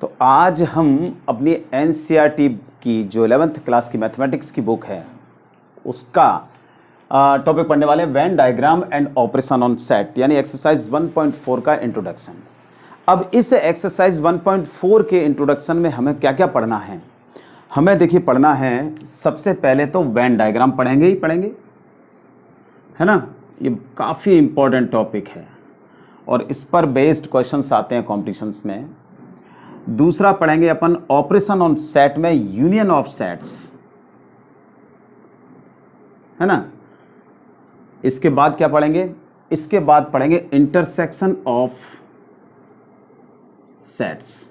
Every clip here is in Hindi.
तो आज हम अपनी एनसीईआरटी की जो 11th क्लास की मैथमेटिक्स की बुक है उसका टॉपिक पढ़ने वाले हैं Venn diagram and operation on set, यानी एक्सरसाइज 1.4 का इंट्रोडक्शन। अब इस एक्सरसाइज 1.4 के इंट्रोडक्शन में हमें क्या क्या पढ़ना है? हमें देखिए पढ़ना है, सबसे पहले तो वेन डायग्राम पढ़ेंगे ही पढ़ेंगे, है ना। ये काफ़ी इंपॉर्टेंट टॉपिक है और इस पर बेस्ड क्वेश्चंस आते हैं कॉम्पिटिशन्स में। दूसरा पढ़ेंगे अपन ऑपरेशन ऑन सेट में यूनियन ऑफ सेट्स, है ना। इसके बाद क्या पढ़ेंगे? इसके बाद पढ़ेंगे इंटरसेक्शन ऑफ सेट्स,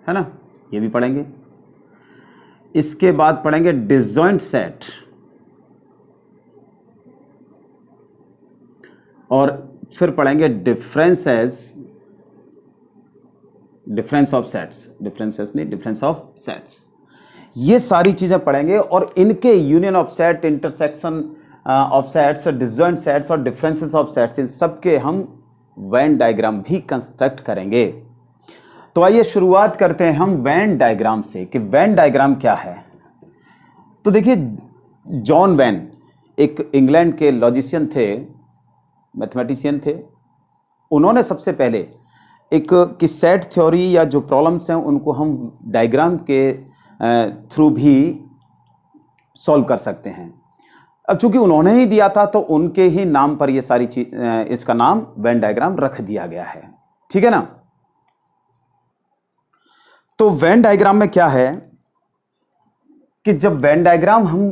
है ना, ये भी पढ़ेंगे। इसके बाद पढ़ेंगे डिसजॉइंट सेट और फिर पढ़ेंगे डिफरेंस ऑफ सेट्स। ये सारी चीजें पढ़ेंगे और इनके union of set, intersection of sets, disjoint sets और डिफरेंसेस ऑफ सेट्स, इन सब के हम वेन डायग्राम भी कंस्ट्रक्ट करेंगे। तो आइए शुरुआत करते हैं हम वेन डायग्राम से कि वेन डायग्राम क्या है। तो देखिए, जॉन वेन एक इंग्लैंड के लॉजिशियन थे, मैथमेटिशियन थे। उन्होंने सबसे पहले एक कि सेट थ्योरी या जो प्रॉब्लम्स हैं उनको हम डायग्राम के थ्रू भी सॉल्व कर सकते हैं। अब चूंकि उन्होंने ही दिया था तो उनके ही नाम पर ये सारी चीज, इसका नाम वेन डायग्राम रख दिया गया है, ठीक है ना। तो वेन डायग्राम में क्या है कि जब वेन डायग्राम हम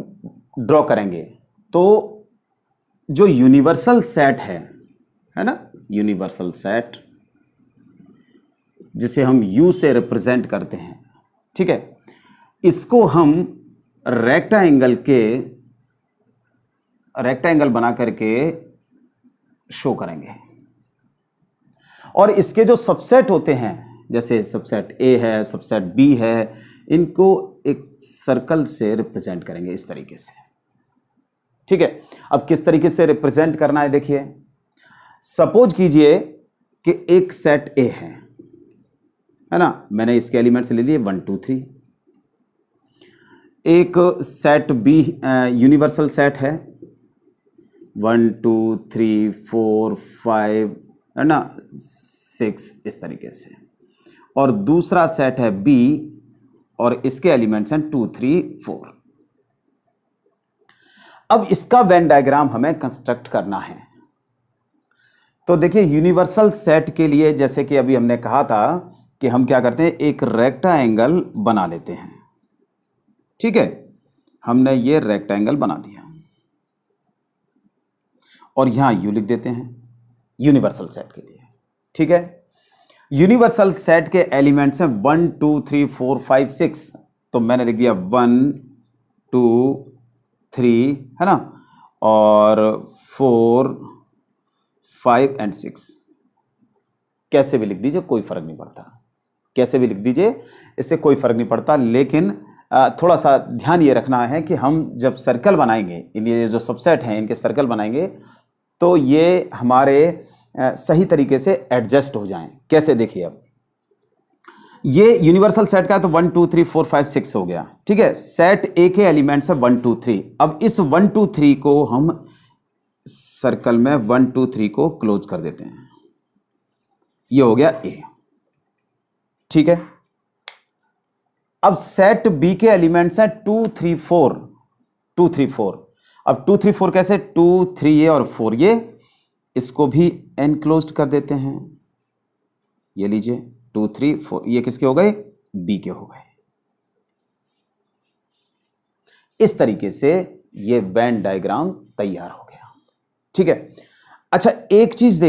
ड्रॉ करेंगे तो जो यूनिवर्सल सेट है ना, यूनिवर्सल सेट जिसे हम U से रिप्रेजेंट करते हैं, ठीक है, इसको हम रेक्टेंगल बना करके शो करेंगे। और इसके जो सबसेट होते हैं, जैसे सबसेट A है, सबसेट B है, इनको एक सर्कल से रिप्रेजेंट करेंगे इस तरीके से, ठीक है। अब किस तरीके से रिप्रेजेंट करना है, देखिए। सपोज कीजिए कि एक सेट A है ना, मैंने इसके एलिमेंट्स ले लिए 1 2 3। एक सेट B यूनिवर्सल सेट है 1 2 3 4 5, है ना, 6, इस तरीके से। और दूसरा सेट है B और इसके एलिमेंट्स हैं 2 3 4। अब इसका वेन डायग्राम हमें कंस्ट्रक्ट करना है। तो देखिए, यूनिवर्सल सेट के लिए जैसे कि अभी हमने कहा था कि हम क्या करते हैं, एक रेक्टेंगल बना लेते हैं, ठीक है। हमने ये रेक्टेंगल बना दिया और यहां U लिख देते हैं यूनिवर्सल सेट के लिए, ठीक है। यूनिवर्सल सेट के एलिमेंट्स हैं 1 2 3 4 5 6, तो मैंने लिख दिया 1 2 3, है ना, और 4 5 एंड 6। कैसे भी लिख दीजिए, कोई फर्क नहीं पड़ता, कैसे भी लिख दीजिए, इससे कोई फर्क नहीं पड़ता। लेकिन थोड़ा सा ध्यान ये रखना है कि हम जब सर्कल बनाएंगे, ये जो सबसेट हैं इनके सर्कल बनाएंगे, तो ये हमारे सही तरीके से एडजस्ट हो जाएं। कैसे, देखिए, अब ये यूनिवर्सल सेट का है तो 1 2 3 4 5 6 हो गया, ठीक है। सेट A के एलिमेंट्स है 1 2 3। अब इस 1 2 3 को हम सर्कल में 1 2 3 को क्लोज कर देते हैं, ये हो गया A, ठीक है। अब सेट B के एलिमेंट्स हैं 2 3 4, 2 3 4। अब 2 3 4 कैसे, 2 3 ये और 4 ये, इसको भी एनक्लोज्ड कर देते हैं। ये लीजिए 2 3 4, ये किसके हो गए, B के हो गए। इस तरीके से ये वेन डायग्राम तैयार हो गया, ठीक है। अच्छा, एक चीज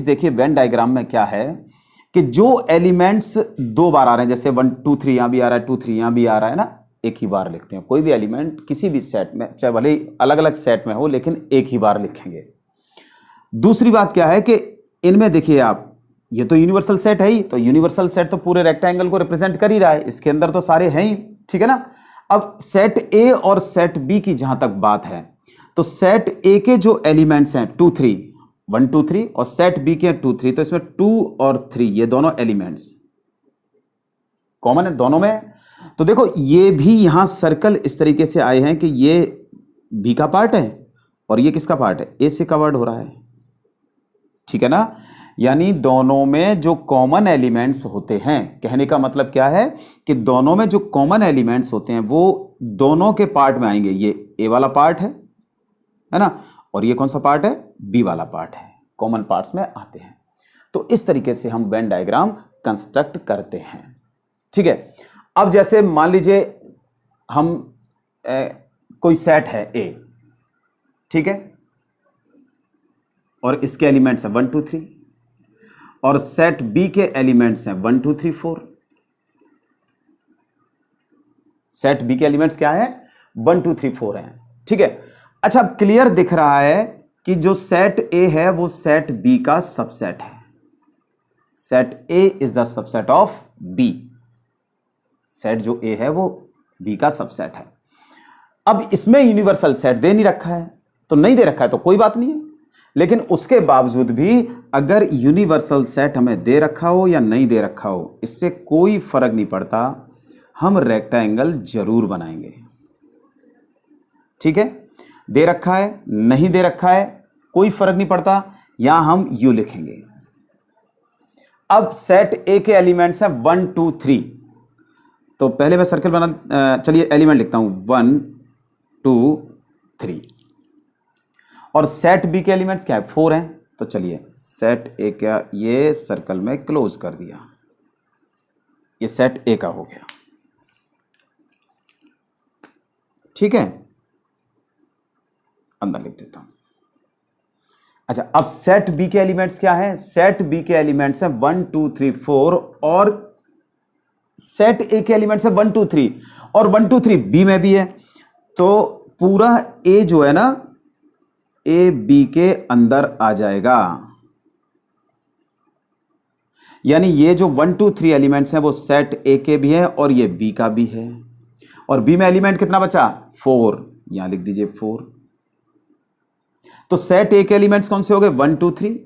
देखिए वेन डायग्राम में क्या है कि जो एलिमेंट्स 2 बार आ रहे हैं, जैसे 1 2 3 यहां भी आ रहा है, 2 3 यहां भी आ रहा है ना, एक ही बार लिखते हैं। कोई भी एलिमेंट किसी भी सेट में, चाहे भले ही अलग अलग सेट में हो, लेकिन एक ही बार लिखेंगे। दूसरी बात क्या है कि इनमें देखिए आप, ये तो यूनिवर्सल सेट है ही, तो यूनिवर्सल सेट तो पूरे रेक्टेंगल को रिप्रेजेंट कर ही रहा है, इसके अंदर तो सारे हैं ही, ठीक है ना। अब सेट A और सेट B की जहां तक बात है, तो सेट A के जो एलिमेंट्स हैं 2 3 1 2 3 और सेट बी के 2 3, तो इसमें 2 और 3 ये दोनों एलिमेंट्स कॉमन है दोनों में। तो देखो ये भी यहां सर्कल इस तरीके से आए हैं कि ये बी का पार्ट है और ये किसका पार्ट है, ए से कवर्ड हो रहा है, ठीक है ना। यानी दोनों में जो कॉमन एलिमेंट्स होते हैं, कहने का मतलब क्या है कि दोनों में जो कॉमन एलिमेंट्स होते हैं वो दोनों के पार्ट में आएंगे। ये ए वाला पार्ट है ना, और ये कौन सा पार्ट है, बी वाला पार्ट है, कॉमन पार्ट्स में आते हैं। तो इस तरीके से हम वेन डायग्राम कंस्ट्रक्ट करते हैं, ठीक है। अब जैसे मान लीजिए हम कोई सेट है ए, ठीक है, और इसके एलिमेंट्स हैं 1 2 3, और सेट बी के एलिमेंट्स हैं 1 2 3 4। सेट बी के एलिमेंट्स क्या है, 1 2 3 4 हैं, ठीक है। अच्छा, अब क्लियर दिख रहा है कि जो सेट ए है वो सेट बी का सबसेट है। Set A is the subset of B. Set जो ए है वो बी का सबसेट है। अब इसमें यूनिवर्सल सेट दे नहीं रखा है, तो नहीं दे रखा है तो कोई बात नहीं है, लेकिन उसके बावजूद भी अगर यूनिवर्सल सेट हमें दे रखा हो या नहीं दे रखा हो, इससे कोई फर्क नहीं पड़ता, हम रेक्टेंगल जरूर बनाएंगे, ठीक है। दे रखा है नहीं दे रखा है कोई फर्क नहीं पड़ता, यहां हम यू लिखेंगे। अब सेट ए के एलिमेंट्स हैं 1 2 3, तो पहले मैं सर्कल बना, चलिए एलिमेंट लिखता हूं 1 2 3, और सेट बी के एलिमेंट्स क्या है 4 हैं, तो चलिए सेट ए का ये सर्कल में क्लोज कर दिया, ये सेट ए का हो गया, ठीक है। अंदर लिख देता हूं। अच्छा, अब सेट बी के एलिमेंट्स क्या है, सेट बी के एलिमेंट्स हैं 1 2 3 4, और सेट ए के एलिमेंट्स है 1 2 3, और 1 2 3 बी में भी है, तो पूरा ए जो है ना, ए बी के अंदर आ जाएगा। यानी ये जो 1 2 3 एलिमेंट्स हैं वो सेट ए के भी है और ये बी का भी है, और बी में एलिमेंट कितना बचा 4, यहां लिख दीजिए 4। तो सेट ए के एलिमेंट्स कौन से हो गए 1 2 3,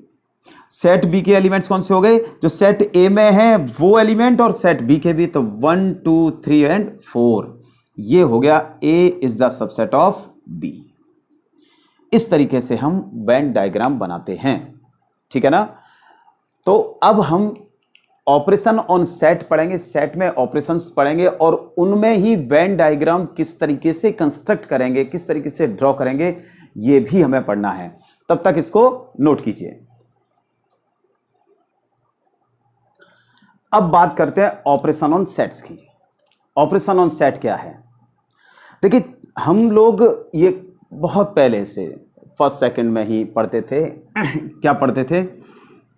सेट बी के एलिमेंट्स कौन से हो गए, जो सेट ए में है वो एलिमेंट, और सेट बी के भी, तो 1 2 3 एंड 4, ये हो गया A is the subset of B. इस तरीके से हम वेन डायग्राम बनाते हैं, ठीक है ना। तो अब हम ऑपरेशन ऑन सेट पढ़ेंगे, सेट में ऑपरेशंस पढ़ेंगे, और उनमें ही वेन डायग्राम किस तरीके से कंस्ट्रक्ट करेंगे, किस तरीके से ड्रॉ करेंगे, ये भी हमें पढ़ना है। तब तक इसको नोट कीजिए। अब बात करते हैं ऑपरेशन ऑन सेट्स की। ऑपरेशन ऑन सेट क्या है, देखिए हम लोग ये बहुत पहले से फर्स्ट सेकंड में ही पढ़ते थे क्या पढ़ते थे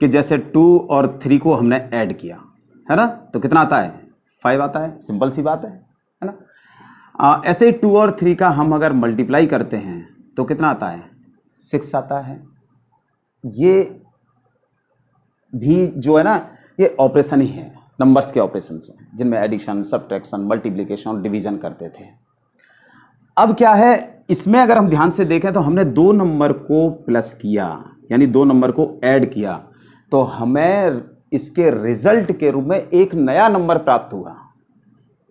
कि जैसे 2 और 3 को हमने ऐड किया है ना, तो कितना आता है 5 आता है, सिंपल सी बात है ना। ऐसे ही 2 और 3 का हम अगर मल्टीप्लाई करते हैं तो कितना आता है 6 आता है। ये भी जो है ना, ये ऑपरेशन ही है, नंबर्स के ऑपरेशन हैं जिनमें एडिशन, सब्ट्रैक्शन, मल्टीप्लिकेशन और डिवीजन करते थे। अब क्या है, इसमें अगर हम ध्यान से देखें तो हमने 2 नंबर को प्लस किया, यानी 2 नंबर को ऐड किया, तो हमें इसके रिजल्ट के रूप में एक नया नंबर प्राप्त हुआ।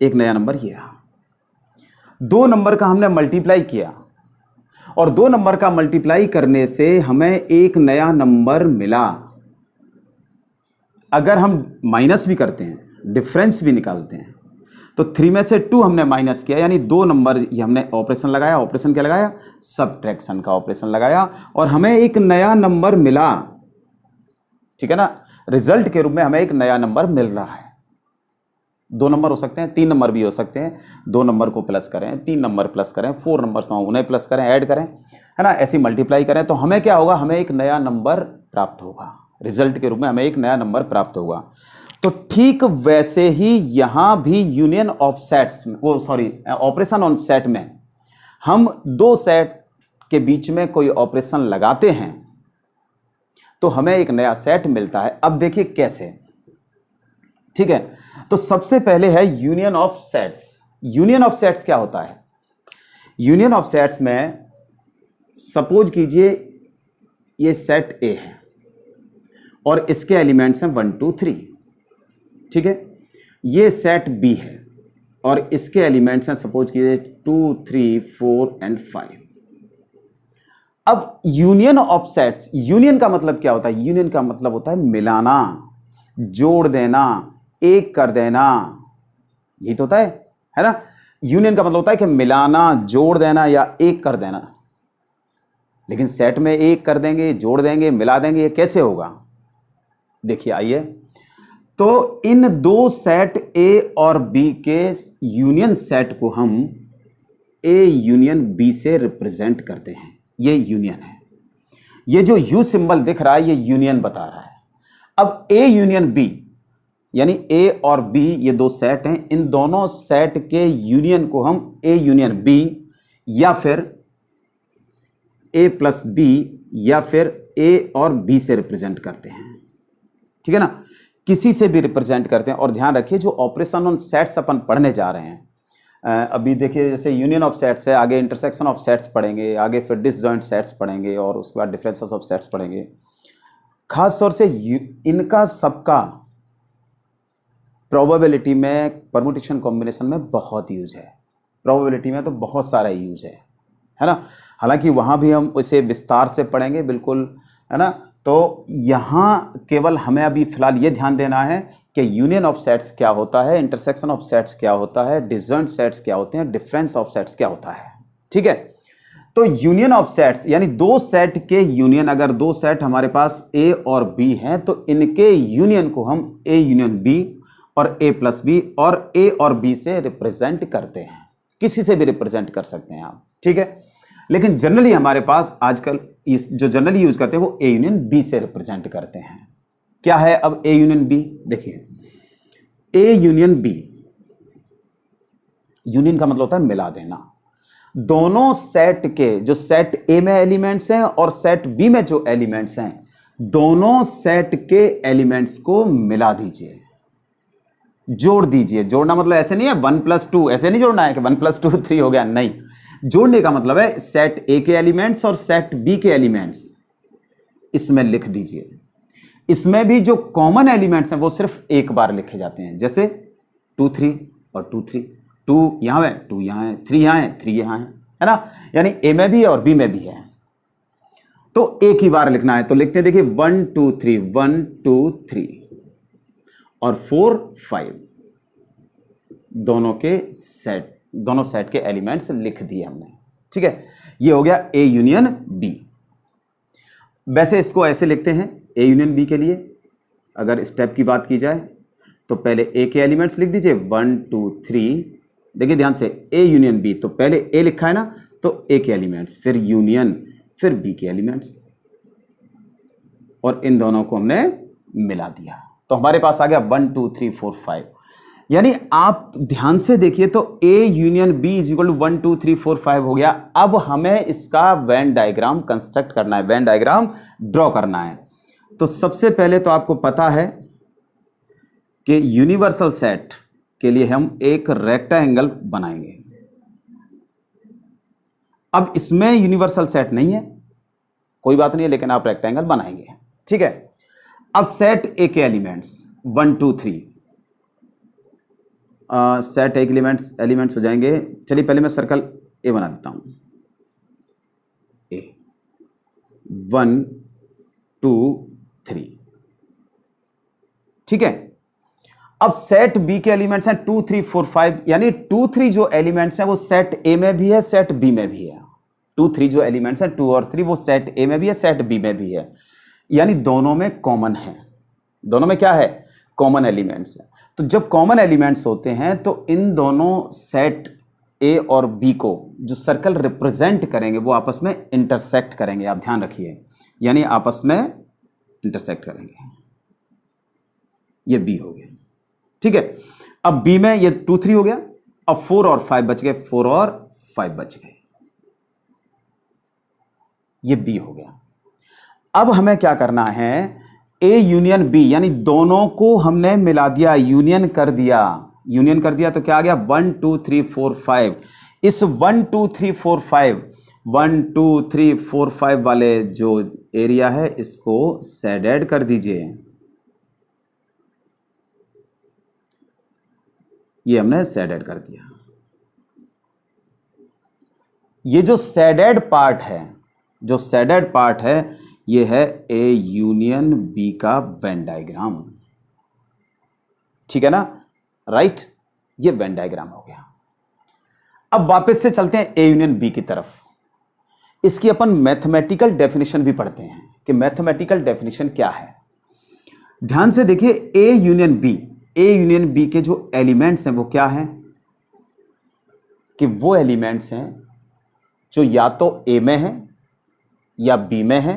एक नया नंबर ये रहा। 2 नंबर का हमने मल्टीप्लाई किया, और 2 नंबर का मल्टीप्लाई करने से हमें एक नया नंबर मिला। अगर हम माइनस भी करते हैं, डिफरेंस भी निकालते हैं, तो 3 में से 2 हमने माइनस किया, यानी 2 नंबर ये हमने ऑपरेशन लगाया। ऑपरेशन क्या लगाया, सब्ट्रैक्शन का ऑपरेशन लगाया, और हमें एक नया नंबर मिला, ठीक है ना। रिजल्ट के रूप में हमें एक नया नंबर मिल रहा है। 2 नंबर हो सकते हैं, 3 नंबर भी हो सकते हैं। 2 नंबर को प्लस करें, 3 नंबर प्लस करें, 4 नंबर से उन्हें प्लस करें, ऐड करें, है ना, ऐसी मल्टीप्लाई करें, तो हमें क्या होगा, हमें एक नया नंबर प्राप्त होगा। रिजल्ट के रूप में हमें एक नया नंबर प्राप्त होगा। तो ठीक वैसे ही यहां भी union of sets, operation on set में हम 2 सेट के बीच में कोई ऑपरेशन लगाते हैं तो हमें एक नया सेट मिलता है। अब देखिए कैसे, ठीक है। तो सबसे पहले है union of sets. Union of sets क्या होता है, यूनियन ऑफ सेट्स में सपोज कीजिए ये सेट ए है और इसके एलिमेंट्स हैं 1 2 3, ठीक है। ये सेट बी है और इसके एलिमेंट्स हैं सपोज कीजिए 2, 3, 4 एंड 5। अब यूनियन ऑफ सेट्स, यूनियन का मतलब क्या होता है? यूनियन का मतलब होता है मिलाना, जोड़ देना, एक कर देना, यही तो होता है ना? यूनियन का मतलब होता है कि मिलाना, जोड़ देना या एक कर देना। लेकिन सेट में एक कर देंगे, जोड़ देंगे, मिला देंगे, ये कैसे होगा? देखिए आइए, तो इन दो सेट ए और बी के यूनियन सेट को हम ए यूनियन बी से रिप्रेजेंट करते हैं। ये यूनियन है। ये जो यू सिंबल दिख रहा है ये यूनियन बता रहा है। अब ए यूनियन बी यानी ए और बी ये दो सेट हैं, इन दोनों सेट के यूनियन को हम ए यूनियन बी या फिर ए प्लस बी या फिर ए और बी से रिप्रेजेंट करते हैं। ठीक है ना? किसी से भी रिप्रेजेंट करते हैं। और ध्यान रखिए जो ऑपरेशन ऑन सेट्स अपन पढ़ने जा रहे हैं, अभी देखिए जैसे यूनियन ऑफ सेट्स है, आगे इंटरसेक्शन ऑफ सेट्स पढ़ेंगे, आगे फिर डिसजॉइंट सेट्स पढ़ेंगे और उसके बाद डिफरेंसेस ऑफ सेट्स पढ़ेंगे। खास तौर से इनका सबका प्रोबेबिलिटी में, परमुटेशन कॉम्बिनेशन में बहुत यूज है। प्रोबेबिलिटी में तो बहुत सारा यूज है ना? हालांकि वहां भी हम इसे विस्तार से पढ़ेंगे बिल्कुल, है ना? तो यहां केवल हमें अभी फिलहाल ये ध्यान देना है कि यूनियन ऑफ सेट्स क्या होता है, इंटरसेक्शन ऑफ सेट्स क्या होता है, डिसजॉइंट सेट्स क्या होते हैं, डिफरेंस ऑफ सेट्स क्या होता है। ठीक है? तो यूनियन ऑफ सेट्स यानी दो सेट के यूनियन, अगर दो सेट हमारे पास ए और बी हैं तो इनके यूनियन को हम ए यूनियन बी और ए प्लस बी और ए और बी से रिप्रेजेंट करते हैं। किसी से भी रिप्रेजेंट कर सकते हैं आप। ठीक है? लेकिन जनरली हमारे पास आजकल इस जो जनरली यूज करते हैं वो ए यूनियन बी से रिप्रेजेंट करते हैं। क्या है अब ए यूनियन बी? देखिए ए यूनियन बी, यूनियन का मतलब होता है मिला देना। दोनों सेट के, जो सेट ए में एलिमेंट्स हैं और सेट बी में जो एलिमेंट्स हैं, दोनों सेट के एलिमेंट्स को मिला दीजिए, जोड़ दीजिए। जोड़ना मतलब ऐसे नहीं है 1+2, ऐसे नहीं जोड़ना है कि 1+2 3 हो गया, नहीं। जोड़ने का मतलब है सेट ए के एलिमेंट्स और सेट बी के एलिमेंट्स इसमें लिख दीजिए। इसमें भी जो कॉमन एलिमेंट्स हैं वो सिर्फ एक बार लिखे जाते हैं, जैसे 2, 3 और 2, 3। 2 यहां है, 2 यहां है, 3 यहां है, 3 यहां है ना? यानी ए में भी है और बी में भी है, तो एक ही बार लिखना है। तो लिखते हैं, देखिए 1 2 3, 1 2 3 और 4 5, दोनों सेट के एलिमेंट्स लिख दिए हमने। ठीक है? ये हो गया ए यूनियन बी। वैसे इसको ऐसे लिखते हैं ए यूनियन बी के लिए, अगर स्टेप की बात की जाए तो पहले ए के एलिमेंट्स लिख दीजिए 1 2 3। देखिए ध्यान से, ए यूनियन बी, तो पहले ए लिखा है ना, तो ए के एलिमेंट्स, फिर यूनियन, फिर बी के एलिमेंट्स, और इन दोनों को हमने मिला दिया। तो हमारे पास आ गया 1 2 3 4 5। यानी आप ध्यान से देखिए तो A union B is equal to 1 2 3 4 5 हो गया। अब हमें इसका वेन डायग्राम कंस्ट्रक्ट करना है, वेन डायग्राम ड्रॉ करना है। तो सबसे पहले तो आपको पता है कि यूनिवर्सल सेट के लिए हम एक रेक्टेंगल बनाएंगे। अब इसमें यूनिवर्सल सेट नहीं है, कोई बात नहीं है, लेकिन आप रेक्टेंगल बनाएंगे। ठीक है? अब सेट ए के एलिमेंट्स 1 2 3, सेट ए के एलिमेंट्स हो जाएंगे। चलिए पहले मैं सर्कल ए बना देता हूं, ए 1 2 3। ठीक है? अब सेट बी के एलिमेंट्स हैं 2 3 4 5, यानी 2 3 जो एलिमेंट्स हैं वो सेट ए में भी है, सेट बी में भी है। 2 3 जो एलिमेंट्स हैं 2 और 3 वो सेट ए में भी है, सेट बी में भी है, यानी दोनों में कॉमन है। दोनों में क्या है? कॉमन एलिमेंट्स है। तो जब कॉमन एलिमेंट्स होते हैं तो इन दोनों सेट ए और बी को जो सर्कल रिप्रेजेंट करेंगे वो आपस में इंटरसेक्ट करेंगे। आप ध्यान रखिए, यानी आपस में इंटरसेक्ट करेंगे। ये बी हो गया। ठीक है? अब बी में ये 2 3 हो गया, अब 4 और 5 बच गए, 4 और 5 बच गए, ये बी हो गया। अब हमें क्या करना है? ए यूनियन बी, यानी दोनों को हमने मिला दिया, यूनियन कर दिया। यूनियन कर दिया तो क्या आ गया? 1 2 3 4 5। इस 1 2 3 4 5, 1 2 3 4 5 वाले जो एरिया है इसको शेडेड कर दीजिए। ये हमने सेडेड कर दिया। ये जो सेडेड पार्ट है, जो सेडेड पार्ट है, ये है ए यूनियन बी का वेन डायग्राम। ठीक है ना, राइट। ये वेन डायग्राम हो गया। अब वापस से चलते हैं ए यूनियन बी की तरफ। इसकी अपन मैथमेटिकल डेफिनेशन भी पढ़ते हैं कि मैथमेटिकल डेफिनेशन क्या है। ध्यान से देखिए, A union B, A union B के जो एलिमेंट्स हैं वो क्या हैं कि वो एलिमेंट्स हैं जो या तो ए में है या बी में है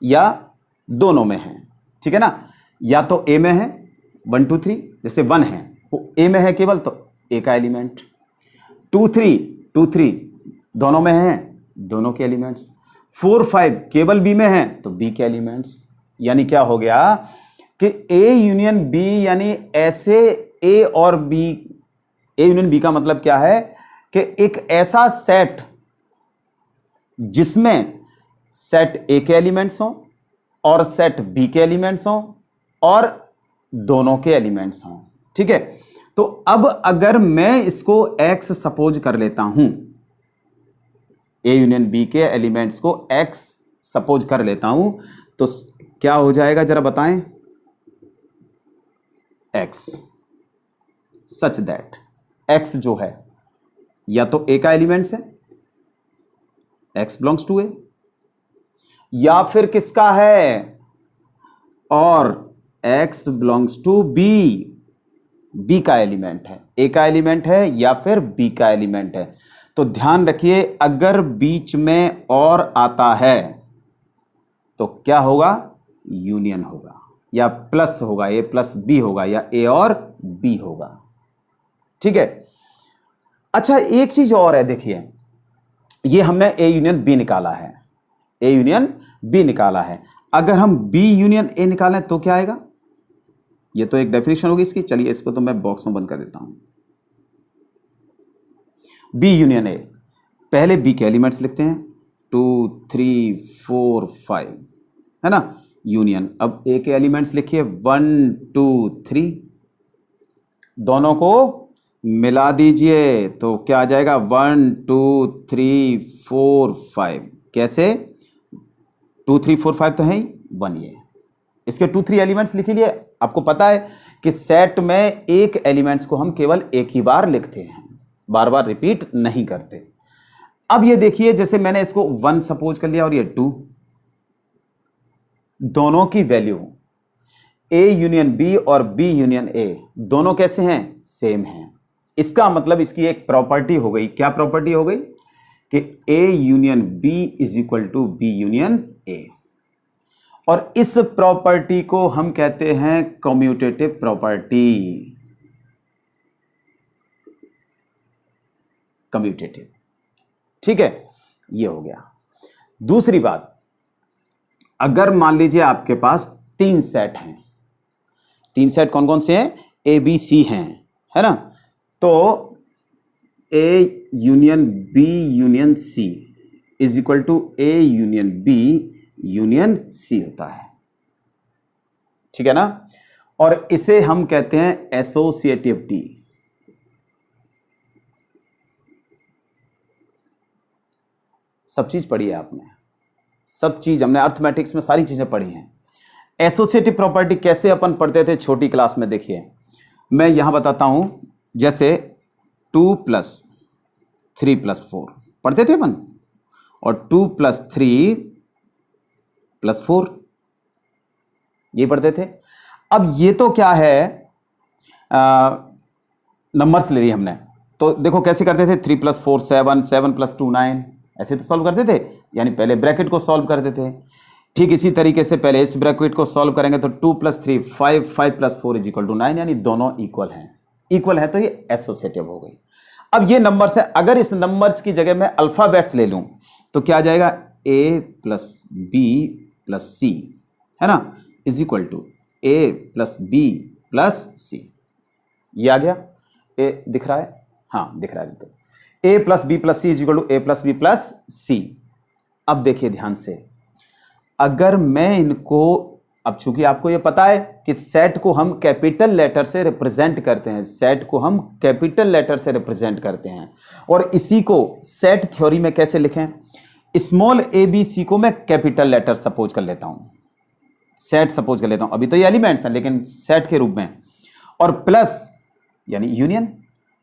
या दोनों में है। ठीक है ना, या तो ए में है 1 2 3, जैसे 1 है वो ए में है केवल तो ए का एलिमेंट, 2 3 दोनों में है दोनों के एलिमेंट्स, 4 5 केवल बी में है तो बी के एलिमेंट्स। यानी क्या हो गया कि ए यूनियन बी, यानी ऐसे ए और बी, ए यूनियन बी का मतलब क्या है कि एक ऐसा सेट जिसमें सेट ए के एलिमेंट्स हों और सेट बी के एलिमेंट्स हों और दोनों के एलिमेंट्स हों। ठीक है, तो अब अगर मैं इसको एक्स सपोज कर लेता हूं, ए यूनियन बी के एलिमेंट्स को एक्स सपोज कर लेता हूं, तो क्या हो जाएगा जरा बताएं। एक्स सच दैट एक्स जो है या तो ए का एलिमेंट्स है, एक्स बिलोंग्स टू ए, या फिर किसका है, और X belongs to B, B का एलिमेंट है, ए का एलिमेंट है या फिर बी का एलिमेंट है। तो ध्यान रखिए, अगर बीच में और आता है तो क्या होगा, यूनियन होगा या प्लस होगा, ए प्लस बी होगा या ए और बी होगा। ठीक है, अच्छा एक चीज और है, देखिए ये हमने ए यूनियन बी निकाला है, ए यूनियन बी निकाला है। अगर हम बी यूनियन ए निकालें तो क्या आएगा, ये तो एक डेफिनेशन होगी इसकी। चलिए इसको तो मैं बॉक्स में बंद कर देता हूं। बी यूनियन ए, पहले बी के एलिमेंट्स लिखते हैं 2 3 4 5, है ना, यूनियन। अब ए के एलिमेंट्स लिखिए 1 2 3, दोनों को मिला दीजिए तो क्या आ जाएगा 1 2 3 4 5। कैसे, 2 3 4 5 तो है ही, 1 ये, इसके 2 3 एलिमेंट्स लिख लिए। आपको पता है कि सेट में एक एलिमेंट्स को हम केवल एक ही बार लिखते हैं, बार बार रिपीट नहीं करते। अब ये देखिए, जैसे मैंने इसको 1 सपोज कर लिया और ये 2, दोनों की वैल्यू ए यूनियन बी और बी यूनियन ए दोनों कैसे हैं, सेम हैं। इसका मतलब इसकी एक प्रॉपर्टी हो गई, क्या प्रॉपर्टी हो गई कि A union B is equal to B union A, और इस प्रॉपर्टी को हम कहते हैं कम्यूटेटिव प्रॉपर्टी, कम्यूटेटिव। ठीक है, ये हो गया। दूसरी बात, अगर मान लीजिए आपके पास 3 सेट हैं, 3 सेट कौन कौन से हैं, ए बी सी हैं, है ना, तो A union B union C is equal to A union B union C होता है। ठीक है ना, और इसे हम कहते हैं एसोसिएटिविटी। सब चीज पढ़ी है आपने, सब चीज हमने अर्थमेटिक्स में सारी चीजें पढ़ी हैं। एसोसिएटिव प्रॉपर्टी कैसे अपन पढ़ते थे छोटी क्लास में, देखिए मैं यहां बताता हूं। जैसे 2 + 3 + 4 पढ़ते थे अपन, और 2 + 3 + 4 ये पढ़ते थे। अब ये तो क्या है, नंबर्स ले लिए हमने, तो देखो कैसे करते थे, 3 + 4 7, 7 + 2 9, ऐसे तो सॉल्व करते थे, यानी पहले ब्रैकेट को सॉल्व करते थे। ठीक इसी तरीके से पहले इस ब्रैकेट को सॉल्व करेंगे तो 2 + 3 5, 5 + 4 = 9, यानी दोनों इक्वल हैं, इक्वल है तो ये एसोसिएटिव हो गई। अब ये नंबर्स है, अगर इस नंबर्स की जगह मैं अल्फाबेट्स ले लूं तो क्या आ जाएगा, a + b + c, है ना, is equal to a + b + c। ये आ गया, ए दिख रहा है, हाँ दिख रहा है, तो a + b + c = a + b + c। अब देखिए ध्यान से, अगर मैं इनको अब चूंकि आपको ये पता है कि सेट को हम कैपिटल लेटर से रिप्रेजेंट करते हैं, सेट को हम कैपिटल लेटर से रिप्रेजेंट करते हैं, और इसी को सेट थ्योरी में कैसे लिखें, स्मॉल ए बी सी को मैं कैपिटल लेटर सपोज कर लेता हूं, सेट सपोज कर लेता हूं, अभी तो ये एलिमेंट्स हैं लेकिन सेट के रूप में, और प्लस यानी यूनियन,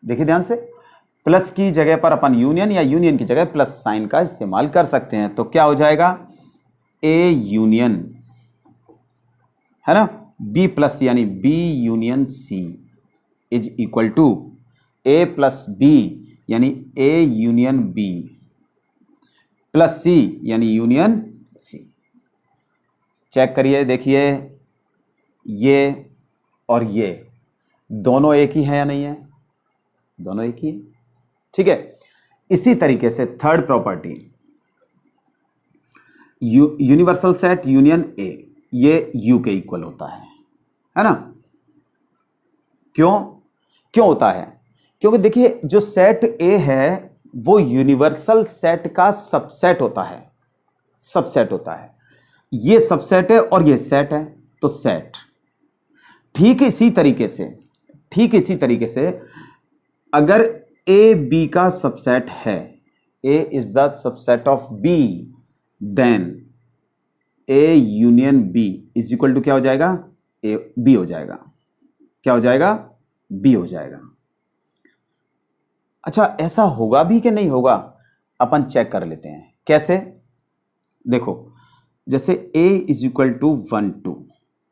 देखिए ध्यान से, प्लस की जगह पर अपन यूनियन या यूनियन की जगह प्लस साइन का इस्तेमाल कर सकते हैं। तो क्या हो जाएगा, ए यूनियन, है ना, बी प्लस यानी B union C is equal to A plus B यानी A union B plus C यानी यूनियन सी। चेक करिए, देखिए ये और ये दोनों एक ही है या नहीं है, दोनों एक ही है, ठीक है। इसी तरीके से third property, universal set union A, ये यू के इक्वल होता है ना। क्यों होता है, क्योंकि देखिए जो सेट ए है वो यूनिवर्सल सेट का सबसेट होता है, सबसेट होता है, ये सबसेट है और ये सेट है, तो सेट। ठीक इसी तरीके से अगर ए बी का सबसेट है, A is the subset of B, then A union B is equal to क्या हो जाएगा, ए बी हो जाएगा, क्या हो जाएगा, बी हो जाएगा। अच्छा, ऐसा होगा भी कि नहीं होगा, अपन चेक कर लेते हैं। कैसे, देखो जैसे a इज इक्वल टू 1 2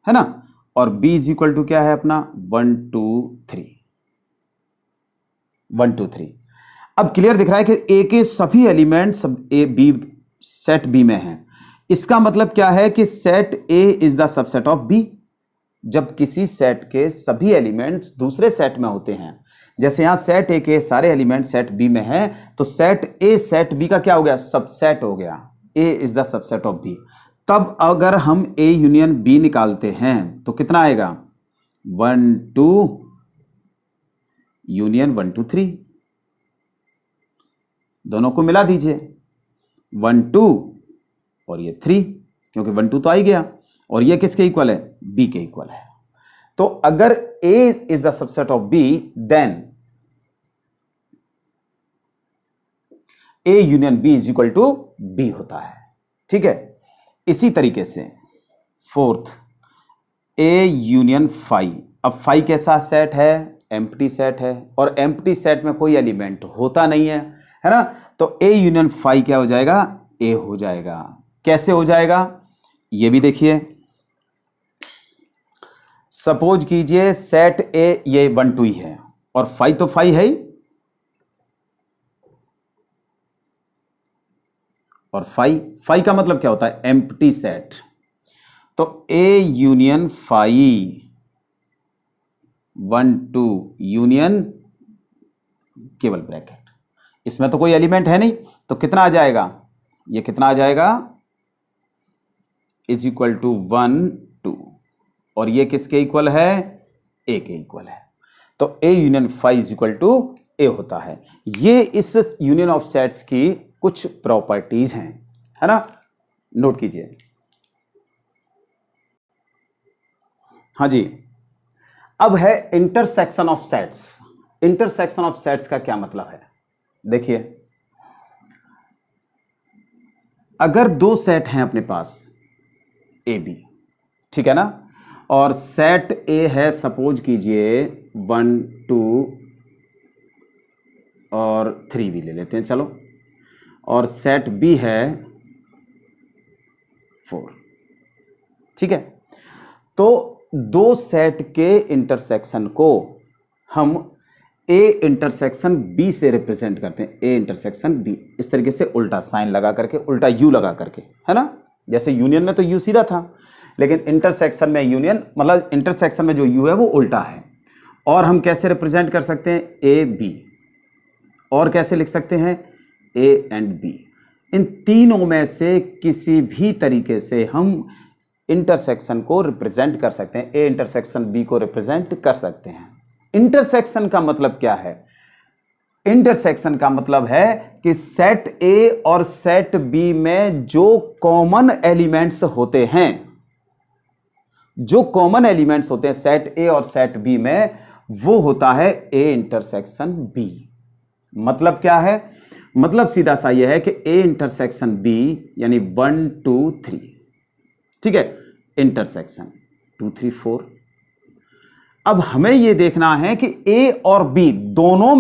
है ना, और b इज इक्वल टू क्या है अपना 1 2 3, 1 2 3। अब क्लियर दिख रहा है कि a के सभी एलिमेंट सब ए बी सेट b में हैं। इसका मतलब क्या है कि set a is the subset of b। जब किसी सेट के सभी एलिमेंट्स दूसरे सेट में होते हैं, जैसे यहां सेट ए के सारे एलिमेंट सेट बी में हैं, तो सेट ए सेट बी का क्या हो गया, सबसेट हो गया, A is the subset of B. तब अगर हम ए यूनियन बी निकालते हैं तो कितना आएगा, 1 2 यूनियन 1 2 3, दोनों को मिला दीजिए, 1 2 और ये 3, क्योंकि 1 2 तो आ ही गया, और ये किसके इक्वल है, बी के इक्वल है। तो अगर A is the subset of B, then A union B is equal to B होता है, ठीक है। इसी तरीके से फोर्थ, A यूनियन फाई। अब फाई कैसा सेट है, एम्प्टी सेट है, और एम्प्टी सेट में कोई एलिमेंट होता नहीं है ना, तो A यूनियन फाई क्या हो जाएगा, A हो जाएगा। कैसे हो जाएगा, ये भी देखिए, सपोज कीजिए सेट ए ये 1 2 ही है और 5 तो 5 है ही, और 5 का मतलब क्या होता है, एम्प्टी सेट। तो ए यूनियन 5 1 2 यूनियन केवल ब्रैकेट, इसमें तो कोई एलिमेंट है नहीं, तो कितना आ जाएगा, ये कितना आ जाएगा, इज इक्वल टू 1 2, और ये किसके इक्वल है, ए के इक्वल है। तो A union phi is equal to A होता है। ये इस यूनियन ऑफ सेट्स की कुछ प्रॉपर्टीज हैं, है ना, नोट कीजिए। हाँ जी, अब है intersection of sets. Intersection of sets का क्या मतलब है, देखिए, अगर दो सेट हैं अपने पास ए बी, ठीक है ना, और सेट ए है सपोज कीजिए 1 2 और 3 भी ले लेते हैं चलो, और सेट बी है 4, ठीक है। तो दो सेट के इंटरसेक्शन को हम ए इंटरसेक्शन बी से रिप्रेजेंट करते हैं, ए इंटरसेक्शन बी, इस तरीके से उल्टा साइन लगा करके, उल्टा यू लगा करके, है ना। जैसे यूनियन में तो यू सीधा था, लेकिन इंटरसेक्शन में यूनियन मतलब इंटरसेक्शन में जो यू है वो उल्टा है। और हम कैसे रिप्रेजेंट कर सकते हैं, ए बी, और कैसे लिख सकते हैं, ए एंड बी। इन तीनों में से किसी भी तरीके से हम इंटरसेक्शन को रिप्रेजेंट कर सकते हैं, ए इंटरसेक्शन बी को रिप्रेजेंट कर सकते हैं। इंटरसेक्शन का मतलब क्या है, इंटरसेक्शन का मतलब है कि सेट ए और सेट बी में जो कॉमन एलिमेंट्स होते हैं, जो कॉमन एलिमेंट्स होते हैं सेट ए और सेट बी में, वो होता है ए इंटरसेक्शन बी। मतलब क्या है? मतलब सीधा सा यह है कि ए इंटरसेक्शन बी यानी 1 2 3, ठीक है, इंटरसेक्शन 2 3 4। अब हमें यह देखना है कि ए और बी दोनों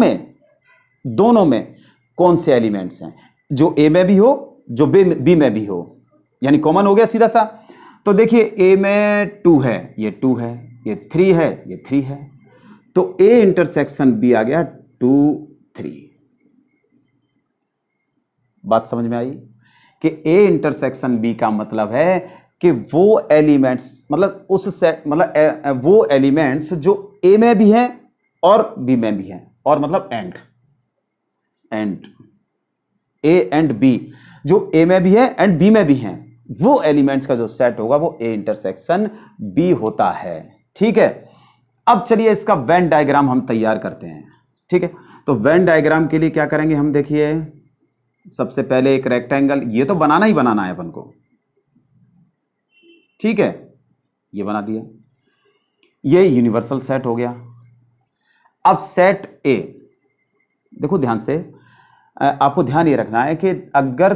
में कौन से एलिमेंट्स हैं, जो ए में भी हो, जो बी में भी हो, यानी कॉमन हो गया सीधा सा। तो देखिए ए में 2 है, ये 2 है, ये 3 है, ये 3 है, तो ए इंटरसेक्शन बी आ गया 2 3। बात समझ में आई कि ए इंटरसेक्शन बी का मतलब है कि वो एलिमेंट्स, मतलब उस सेट, मतलब वो एलिमेंट्स जो ए में भी हैं और बी में भी हैं, और मतलब एंड ए एंड बी, जो ए में भी है एंड बी में भी हैं, वो एलिमेंट्स का जो सेट होगा वो ए इंटरसेक्शन बी होता है। ठीक है, अब चलिए इसका वेन डायग्राम हम तैयार करते हैं। ठीक है, तो वेन डायग्राम के लिए क्या करेंगे हम, देखिए सबसे पहले एक रेक्टेंगल, ये तो बनाना ही बनाना है अपन को, ठीक है, ये बना दिया, ये यूनिवर्सल सेट हो गया। अब सेट ए, देखो ध्यान से, आपको ध्यान ये रखना है कि अगर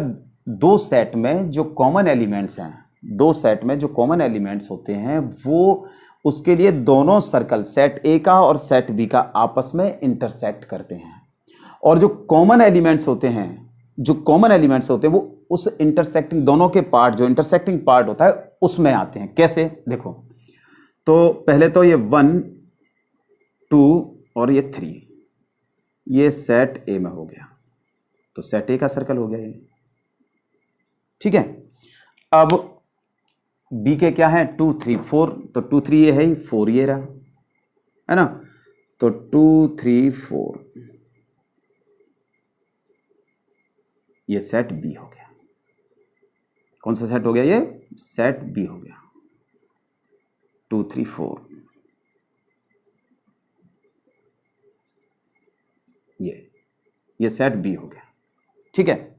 दो सेट में जो कॉमन एलिमेंट्स हैं, दो सेट में जो कॉमन एलिमेंट्स होते हैं, वो उसके लिए दोनों सर्कल सेट ए का और सेट बी का आपस में इंटरसेक्ट करते हैं, और जो कॉमन एलिमेंट्स होते हैं, वो उस इंटरसेक्टिंग दोनों के पार्ट, जो इंटरसेक्टिंग पार्ट होता है उसमें आते हैं। कैसे? देखो, तो पहले तो ये 1 2 और ये 3, ये सेट ए में हो गया, तो सेट ए का सर्कल हो गया ये। ठीक है, अब बी के क्या है, 2 3 4, तो 2 3 ये है ही, 4 ये रहा, है ना, तो 2 3 4 ये सेट बी हो गया। कौन सा सेट हो गया? ये सेट बी हो गया, 2 3 4, ये सेट बी हो गया। ठीक है,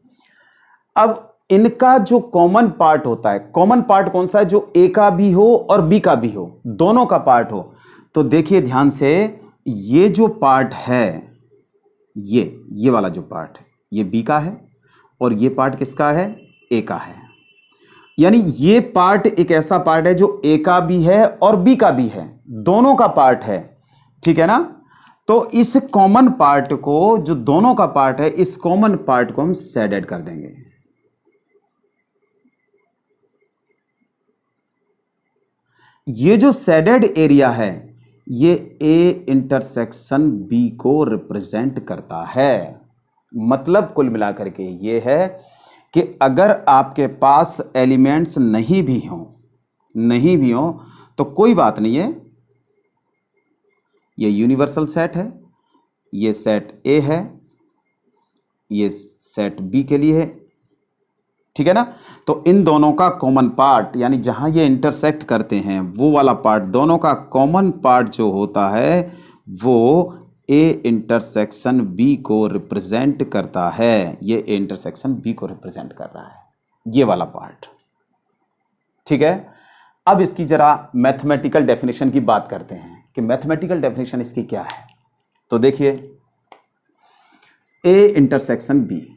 अब इनका जो कॉमन पार्ट होता है, कॉमन पार्ट कौन सा है? जो ए का भी हो और बी का भी हो, दोनों का पार्ट हो। तो देखिए ध्यान से, ये जो पार्ट है, ये वाला जो पार्ट है, ये बी का है, और ये पार्ट किसका है? ए का है। यानी ये पार्ट एक ऐसा पार्ट है जो ए का भी है और बी का भी है, दोनों का पार्ट है। ठीक है ना? तो इस कॉमन पार्ट को, जो दोनों का पार्ट है, इस कॉमन पार्ट को हम शेडेड कर देंगे। ये जो शेडेड एरिया है, ये ए इंटरसेक्शन बी को रिप्रेजेंट करता है। मतलब कुल मिलाकर के ये है कि अगर आपके पास एलिमेंट्स नहीं भी हो तो कोई बात नहीं है, ये यूनिवर्सल सेट है, ये सेट ए है, ये सेट बी के लिए है। ठीक है ना? तो इन दोनों का कॉमन पार्ट, यानी जहां ये इंटरसेक्ट करते हैं, वो वाला पार्ट, दोनों का कॉमन पार्ट जो होता है, वो ए इंटरसेक्शन बी को रिप्रेजेंट करता है। ये ए इंटरसेक्शन बी को रिप्रेजेंट कर रहा है, ये वाला पार्ट। ठीक है, अब इसकी जरा मैथमेटिकल डेफिनेशन की बात करते हैं कि मैथमेटिकल डेफिनेशन इसकी क्या है। तो देखिए, ए इंटरसेक्शन बी,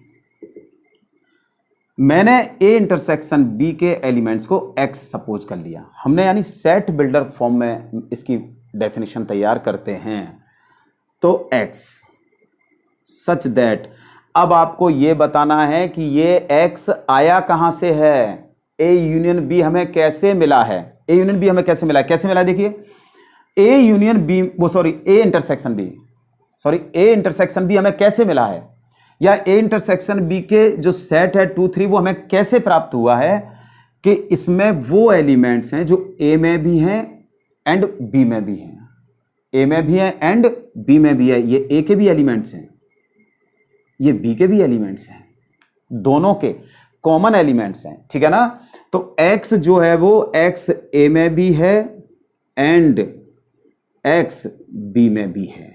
मैंने ए इंटरसेक्शन बी के एलिमेंट्स को एक्स सपोज कर लिया हमने, यानी सेट बिल्डर फॉर्म में इसकी डेफिनेशन तैयार करते हैं। तो एक्स सच दैट, अब आपको यह बताना है कि ये एक्स आया कहां से है, ए यूनियन बी हमें कैसे मिला है, ए यूनियन बी हमें कैसे मिला है, कैसे मिला है? देखिए, A union B, A intersection B हमें कैसे मिला है, या ए इंटरसेक्शन बी के जो सेट है 2 3, वो हमें कैसे प्राप्त हुआ है कि इसमें वो एलिमेंट्स हैं जो ए में भी हैं एंड बी में भी हैं, ए में भी है एंड बी में भी है। ये ए के भी एलिमेंट्स हैं, ये बी के भी एलिमेंट्स हैं, दोनों के कॉमन एलिमेंट्स हैं। ठीक है ना? तो एक्स जो है वो एक्स ए में भी है एंड एक्स बी में भी है,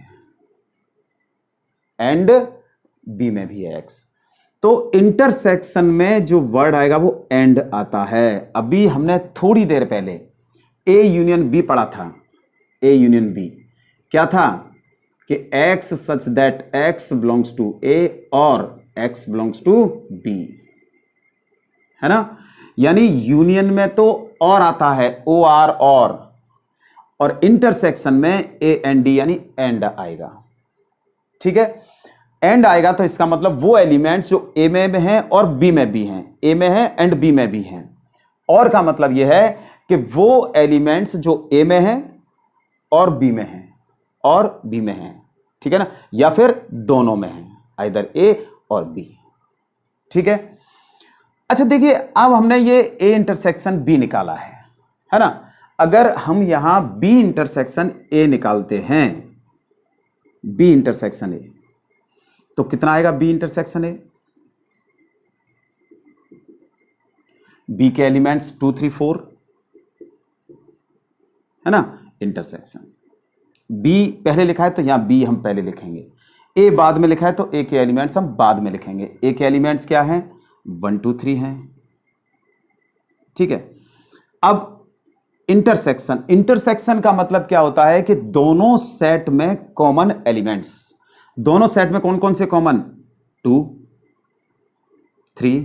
एंड बी में भी है एक्स। तो इंटरसेक्शन में जो वर्ड आएगा वो एंड आता है। अभी हमने थोड़ी देर पहले ए यूनियन बी पढ़ा था, ए यूनियन बी क्या था कि X such that X belongs to A और एक्स बिलोंग्स टू बी, है ना। यानी यूनियन में तो और आता है, ओ आर और इंटरसेक्शन में ए एंड डी यानी एंड आएगा, ठीक है। एंड आएगा तो इसका मतलब वो एलिमेंट्स जो ए में हैं और बी में भी हैं, ए में हैं एंड बी में भी हैं। और का मतलब यह है कि वो एलिमेंट्स जो ए में हैं और बी में हैं और बी में हैं, ठीक है ना, या फिर दोनों में हैं, आइदर ए और बी, ठीक है। अच्छा देखिए, अब हमने ये ए इंटरसेक्शन बी निकाला है ना। अगर हम यहां बी इंटरसेक्शन ए निकालते हैं, बी इंटरसेक्शन ए, तो कितना आएगा बी इंटरसेक्शन ए? बी के एलिमेंट्स 2 3 4, है ना, इंटरसेक्शन बी पहले लिखा है तो यहां बी हम पहले लिखेंगे, ए बाद में लिखा है तो ए के एलिमेंट्स हम बाद में लिखेंगे। ए के एलिमेंट्स क्या हैं? 1 2 3 हैं, ठीक है। अब इंटरसेक्शन, इंटरसेक्शन का मतलब क्या होता है कि दोनों सेट में कॉमन एलिमेंट्स, दोनों सेट में कौन कौन से कॉमन? 2 3,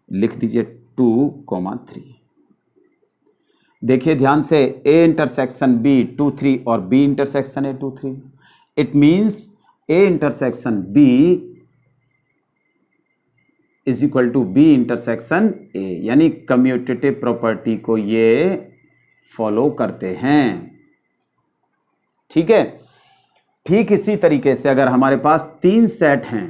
लिख दीजिए 2 3। देखिए ध्यान से, ए इंटरसेक्शन बी 2 3 और B intersection A 2 3। It means A intersection B is equal to B intersection A, यानी कम्यूटेटिव प्रॉपर्टी को ये फॉलो करते हैं, ठीक है। ठीक इसी तरीके से अगर हमारे पास 3 सेट हैं,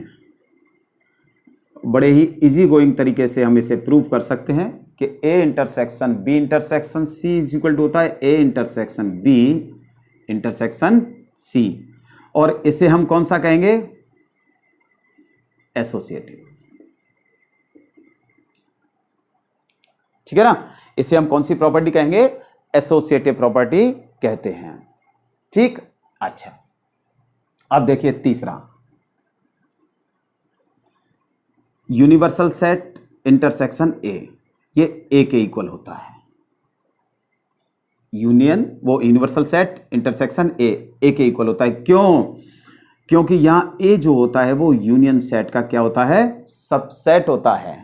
बड़े ही इजी गोइंग तरीके से हम इसे प्रूव कर सकते हैं कि A intersection B intersection C is equal to होता है A intersection B intersection C, और इसे हम कौन सा कहेंगे? एसोसिएटिव, ठीक है ना। इसे हम कौन सी प्रॉपर्टी कहेंगे? एसोसिएटिव प्रॉपर्टी कहते हैं, ठीक। अच्छा, अब देखिए तीसरा, यूनिवर्सल सेट इंटरसेक्शन ए, ये ए के इक्वल होता है। यूनियन, वो यूनिवर्सल सेट इंटरसेक्शन ए के इक्वल होता है। क्यों? क्योंकि यहां ए जो होता है वो यूनियन सेट का क्या होता है? सबसेट होता है।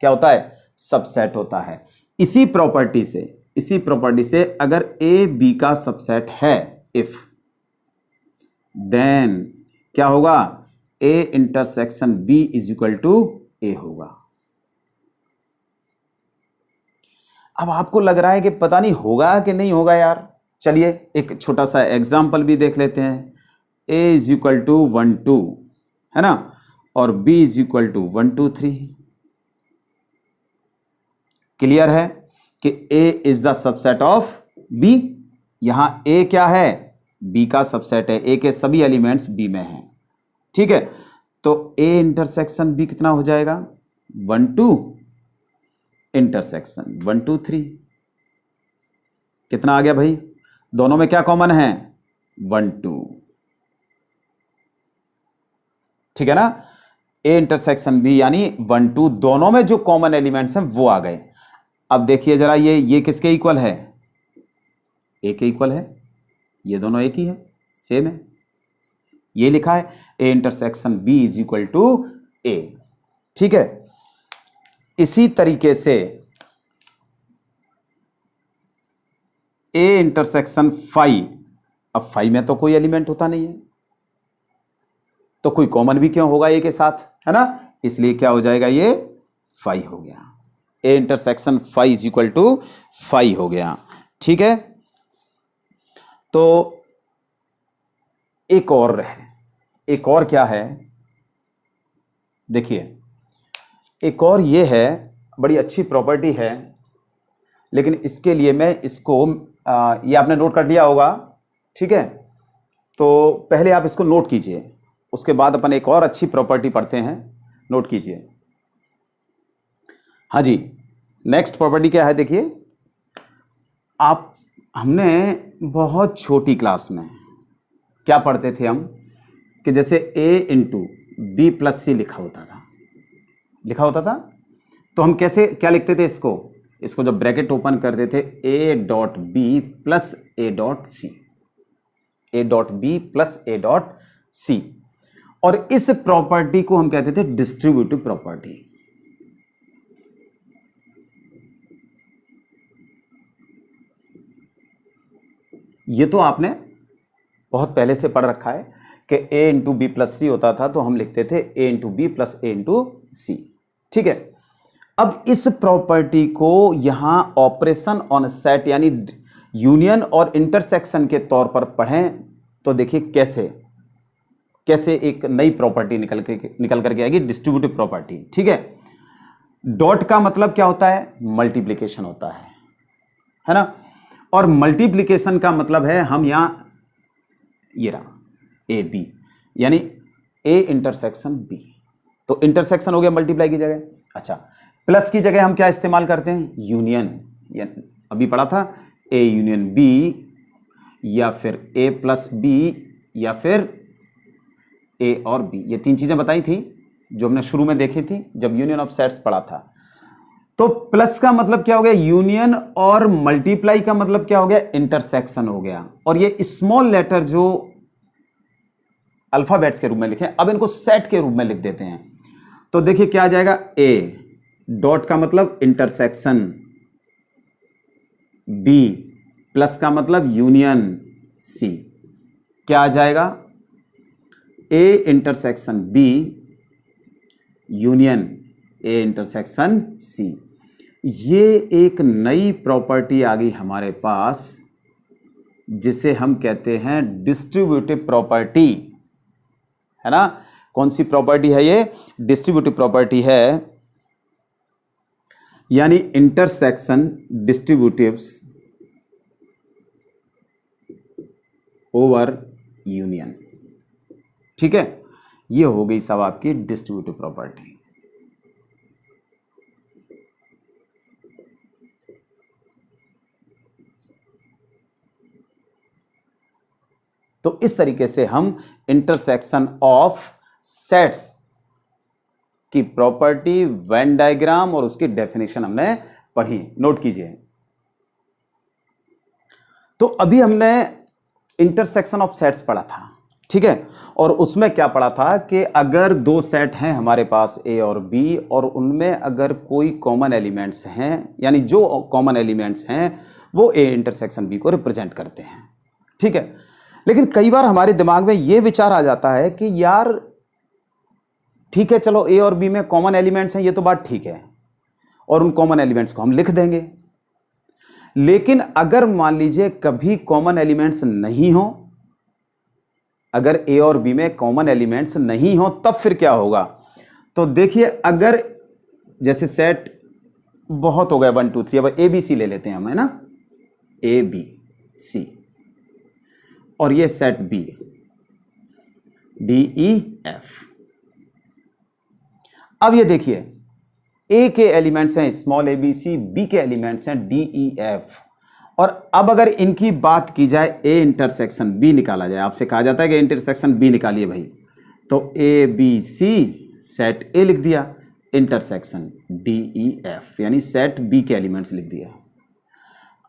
क्या होता है? सबसेट होता है। इसी प्रॉपर्टी से अगर ए बी का सबसेट है, इफ, देन क्या होगा? A intersection B is equal to A होगा। अब आपको लग रहा है कि पता नहीं होगा कि नहीं होगा यार, चलिए एक छोटा सा एग्जांपल भी देख लेते हैं। ए इज इक्वल टू 1 2, है ना, और B is equal to 1 2 3। Clear है कि A is the subset of B. यहां ए क्या है? बी का सबसेट है, ए के सभी एलिमेंट्स बी में हैं, ठीक है। तो ए इंटरसेक्शन बी कितना हो जाएगा? 1 2 इंटरसेक्शन 1 2 3। कितना आ गया भाई? दोनों में क्या कॉमन है? 1 2, ठीक है ना। ए इंटरसेक्शन बी यानी 1 2, दोनों में जो कॉमन एलिमेंट्स हैं वो आ गए। अब देखिए जरा, ये किसके इक्वल है? ए के इक्वल है। ये दोनों एक ही है, सेम है। ये लिखा है A intersection B is equal to A, ठीक है। इसी तरीके से ए इंटरसेक्शन फाई, अब फाई में तो कोई एलिमेंट होता नहीं है, तो कोई कॉमन भी क्यों होगा ए के साथ, है ना। इसलिए क्या हो जाएगा? ये फाई हो गया। A intersection phi is equal to phi हो गया, ठीक है। तो एक और है, एक और क्या है? देखिए, एक और ये है, बड़ी अच्छी प्रॉपर्टी है, लेकिन इसके लिए मैं इसको ये आपने नोट कर लिया होगा, ठीक है। तो पहले आप इसको नोट कीजिए, उसके बाद अपन एक और अच्छी प्रॉपर्टी पढ़ते हैं। नोट कीजिए। हाँ जी, नेक्स्ट प्रॉपर्टी क्या है? देखिए, आप, हमने बहुत छोटी क्लास में क्या पढ़ते थे हम कि जैसे a इंटू बी प्लस सी लिखा होता था, तो हम कैसे क्या लिखते थे इसको? इसको जब ब्रैकेट ओपन करते थे A dot B plus A dot C, A dot B plus A dot C, और इस प्रॉपर्टी को हम कहते थे डिस्ट्रीब्यूटिव प्रॉपर्टी। ये तो आपने बहुत पहले से पढ़ रखा है कि ए इंटू बी प्लस सी होता था, तो हम लिखते थे ए इंटू बी प्लस ए इंटू सी। ठीक है, अब इस प्रॉपर्टी को यहां ऑपरेशन ऑन सेट यानी यूनियन और इंटरसेक्शन के तौर पर पढ़ें तो देखिए कैसे कैसे एक नई प्रॉपर्टी निकल करके आएगी, डिस्ट्रीब्यूटिव प्रॉपर्टी। ठीक है, डॉट का मतलब क्या होता है? मल्टीप्लिकेशन होता है ना, और मल्टीप्लिकेशन का मतलब है हम यहां ये रहा ए बी यानी ए इंटरसेक्शन बी, तो इंटरसेक्शन हो गया मल्टीप्लाई की जगह। अच्छा, प्लस की जगह हम क्या इस्तेमाल करते हैं? यूनियन, अभी पढ़ा था ए यूनियन बी, या फिर ए प्लस बी, या फिर ए और बी। ये तीन चीजें बताई थी जो हमने शुरू में देखी थी जब यूनियन ऑफ सेट्स पढ़ा था। तो प्लस का मतलब क्या हो गया? यूनियन, और मल्टीप्लाई का मतलब क्या हो गया? इंटरसेक्शन हो गया। और ये स्मॉल लेटर जो अल्फाबेट्स के रूप में लिखे, अब इनको सेट के रूप में लिख देते हैं। तो देखिए क्या आ जाएगा? ए डॉट का मतलब इंटरसेक्शन, बी प्लस का मतलब यूनियन, सी क्या आ जाएगा? A intersection B union A intersection C. ये एक नई प्रॉपर्टी आ गई हमारे पास जिसे हम कहते हैं डिस्ट्रीब्यूटिव प्रॉपर्टी, है ना। कौन सी प्रॉपर्टी है ये? डिस्ट्रीब्यूटिव प्रॉपर्टी है, यानी इंटरसेक्शन डिस्ट्रीब्यूटिव्स ओवर यूनियन। ठीक है, ये हो गई सब आपकी डिस्ट्रीब्यूटिव प्रॉपर्टी। तो इस तरीके से हम इंटरसेक्शन ऑफ सेट्स की प्रॉपर्टी, वेन डायग्राम और उसकी डेफिनेशन हमने पढ़ी, नोट कीजिए। तो अभी हमने इंटरसेक्शन ऑफ सेट्स पढ़ा था, ठीक है, और उसमें क्या पढ़ा था कि अगर दो सेट हैं हमारे पास ए और बी, और उनमें अगर कोई कॉमन एलिमेंट्स हैं, यानी जो कॉमन एलिमेंट्स हैं वो ए इंटरसेक्शन बी को रिप्रेजेंट करते हैं। ठीक है, लेकिन कई बार हमारे दिमाग में ये विचार आ जाता है कि यार ठीक है, चलो ए और बी में कॉमन एलिमेंट्स हैं, ये तो बात ठीक है, और उन कॉमन एलिमेंट्स को हम लिख देंगे। लेकिन अगर मान लीजिए कभी कॉमन एलिमेंट्स नहीं हो, अगर ए और बी में कॉमन एलिमेंट्स नहीं हो, तब फिर क्या होगा? तो देखिए, अगर जैसे सेट बहुत हो गया 1 2 3, अब ए बी सी ले लेते हैं हम, है ना, ए बी सी, और ये set B D E F. अब ये देखिए, ए के एलिमेंट्स हैं small A B C, B के एलिमेंट्स हैं डी ई एफ, और अब अगर इनकी बात की जाए, ए इंटरसेक्शन बी निकाला जाए, आपसे कहा जाता है कि इंटरसेक्शन बी निकालिए भाई, तो ए बी सी सेट ए लिख दिया, इंटरसेक्शन डी ई एफ यानी सेट बी के एलिमेंट्स लिख दिया।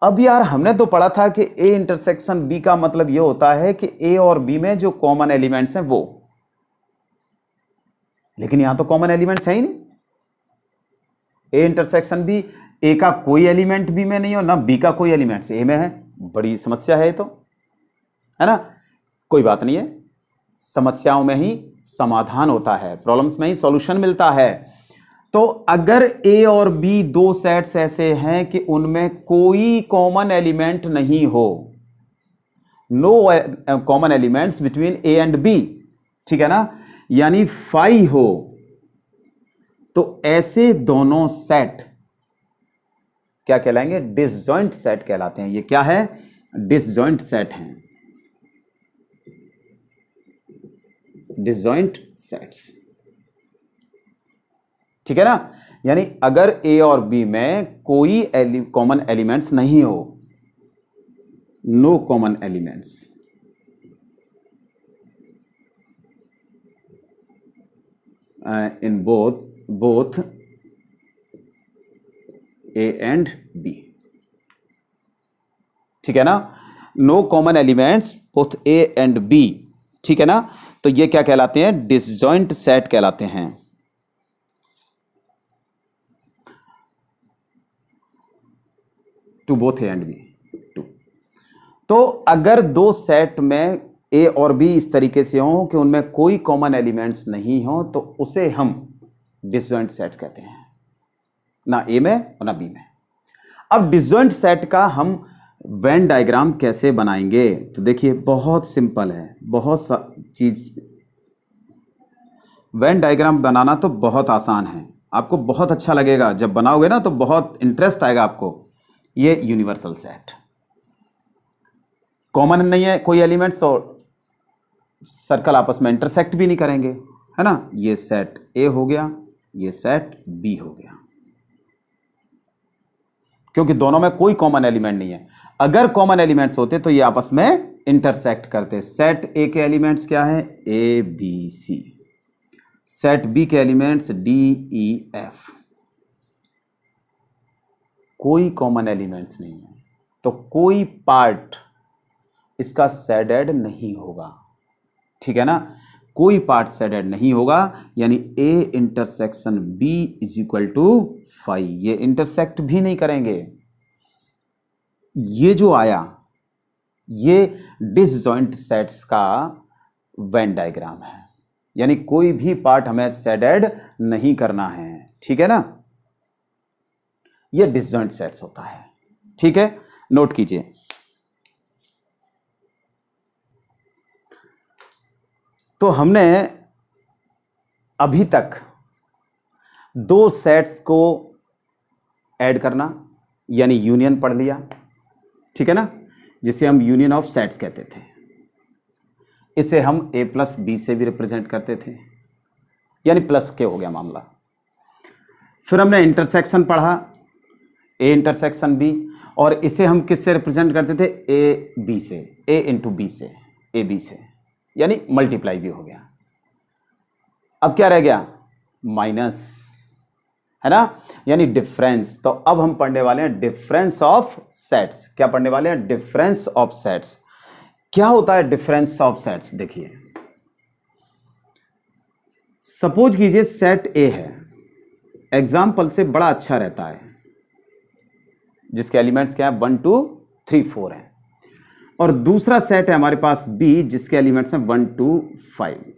अब यार हमने तो पढ़ा था कि ए इंटरसेक्शन बी का मतलब यह होता है कि ए और बी में जो कॉमन एलिमेंट्स हैं वो, लेकिन यहां तो कॉमन एलिमेंट्स है ही नहीं। ए इंटरसेक्शन बी, ए का कोई एलिमेंट बी में नहीं हो, ना बी का कोई एलिमेंट्स ए में है। बड़ी समस्या है तो, है ना। कोई बात नहीं है, समस्याओं में ही समाधान होता है, प्रॉब्लम्स में ही सॉल्यूशन मिलता है। तो अगर ए और बी दो सेट्स ऐसे हैं कि उनमें कोई कॉमन एलिमेंट नहीं हो, no common elements between A and B, ठीक है ना, यानी फाई हो, तो ऐसे दोनों सेट क्या कहलाएंगे? डिसजॉइंट सेट कहलाते हैं। ये क्या है? डिसजॉइंट सेट हैं, डिसजॉइंट सेट्स, ठीक है ना। यानी अगर ए और बी में कोई कॉमन एलिमेंट्स नहीं हो, no common elements, in both A and B, ठीक है ना। No common elements both A and B, ठीक है ना। तो ये क्या कहलाते हैं, डिसजॉइंट सेट कहलाते हैं। Two both A and B, two. तो अगर दो सेट में ए और बी इस तरीके से हो कि उनमें कोई कॉमन एलिमेंट्स नहीं हो, तो उसे हम डिसजॉइंट सेट्स कहते हैं, ना ए में और ना बी में। अब डिसजॉइंट सेट का हम वेन डायग्राम कैसे बनाएंगे, तो देखिए बहुत सिंपल है, बहुत चीज। वेन डायग्राम बनाना तो बहुत आसान है, आपको बहुत अच्छा लगेगा जब बनाओगे ना, तो बहुत इंटरेस्ट आएगा आपको। ये यूनिवर्सल सेट, कॉमन नहीं है कोई एलिमेंट्स, तो सर्कल आपस में इंटरसेक्ट भी नहीं करेंगे, है ना। ये सेट ए हो गया, ये सेट बी हो गया, क्योंकि दोनों में कोई कॉमन एलिमेंट नहीं है। अगर कॉमन एलिमेंट्स होते तो ये आपस में इंटरसेक्ट करते। सेट ए के एलिमेंट्स क्या है, A B C. Set B के एलिमेंट्स डी ई एफ। कोई कॉमन एलिमेंट्स नहीं है, तो कोई पार्ट इसका सेडेड नहीं होगा, ठीक है ना। कोई पार्ट सेडेड नहीं होगा, यानी A intersection B is equal to 5। ये इंटरसेक्ट भी नहीं करेंगे। ये जो आया, ये डिसजॉइंट सेट्स का वेन डायग्राम है, यानी कोई भी पार्ट हमें सेडेड नहीं करना है, ठीक है ना। ये डिसजॉइंट सेट्स होता है, ठीक है, नोट कीजिए। तो हमने अभी तक दो सेट्स को ऐड करना यानी यूनियन पढ़ लिया, ठीक है ना, जिसे हम यूनियन ऑफ सेट्स कहते थे। इसे हम ए प्लस बी से भी रिप्रेजेंट करते थे, यानी प्लस के हो गया मामला। फिर हमने इंटरसेक्शन पढ़ा, ए इंटरसेक्शन बी, और इसे हम किससे रिप्रेजेंट करते थे, ए बी से, ए इंटू बी से, ए बी से, यानी मल्टीप्लाई भी हो गया। अब क्या रह गया, माइनस, है ना, यानी डिफरेंस। तो अब हम पढ़ने वाले हैं डिफरेंस ऑफ सेट्स। क्या पढ़ने वाले हैं, डिफरेंस ऑफ सेट्स। क्या होता है डिफरेंस ऑफ सेट्स, देखिए। सपोज कीजिए सेट ए है, एग्जाम्पल से बड़ा अच्छा रहता है, जिसके एलिमेंट्स क्या है, 1 2 3 4 है, और दूसरा सेट है हमारे पास बी, जिसके एलिमेंट्स हैं 1 2 5।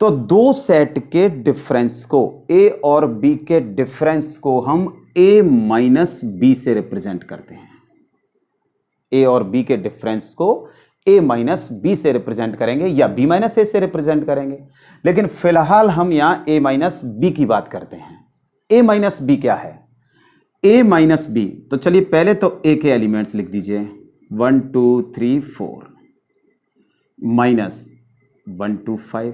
तो दो सेट के डिफरेंस को, ए और बी के डिफरेंस को हम ए माइनस बी से रिप्रेजेंट करते हैं। ए और बी के डिफरेंस को ए माइनस बी से रिप्रेजेंट करेंगे, या बी माइनस ए से रिप्रेजेंट करेंगे, लेकिन फिलहाल हम यहां ए माइनस बी की बात करते हैं। ए माइनस बी क्या है, ए माइनस बी, तो चलिए पहले तो ए के एलिमेंट्स लिख दीजिए, 1 2 3 4 माइनस 1 2 5,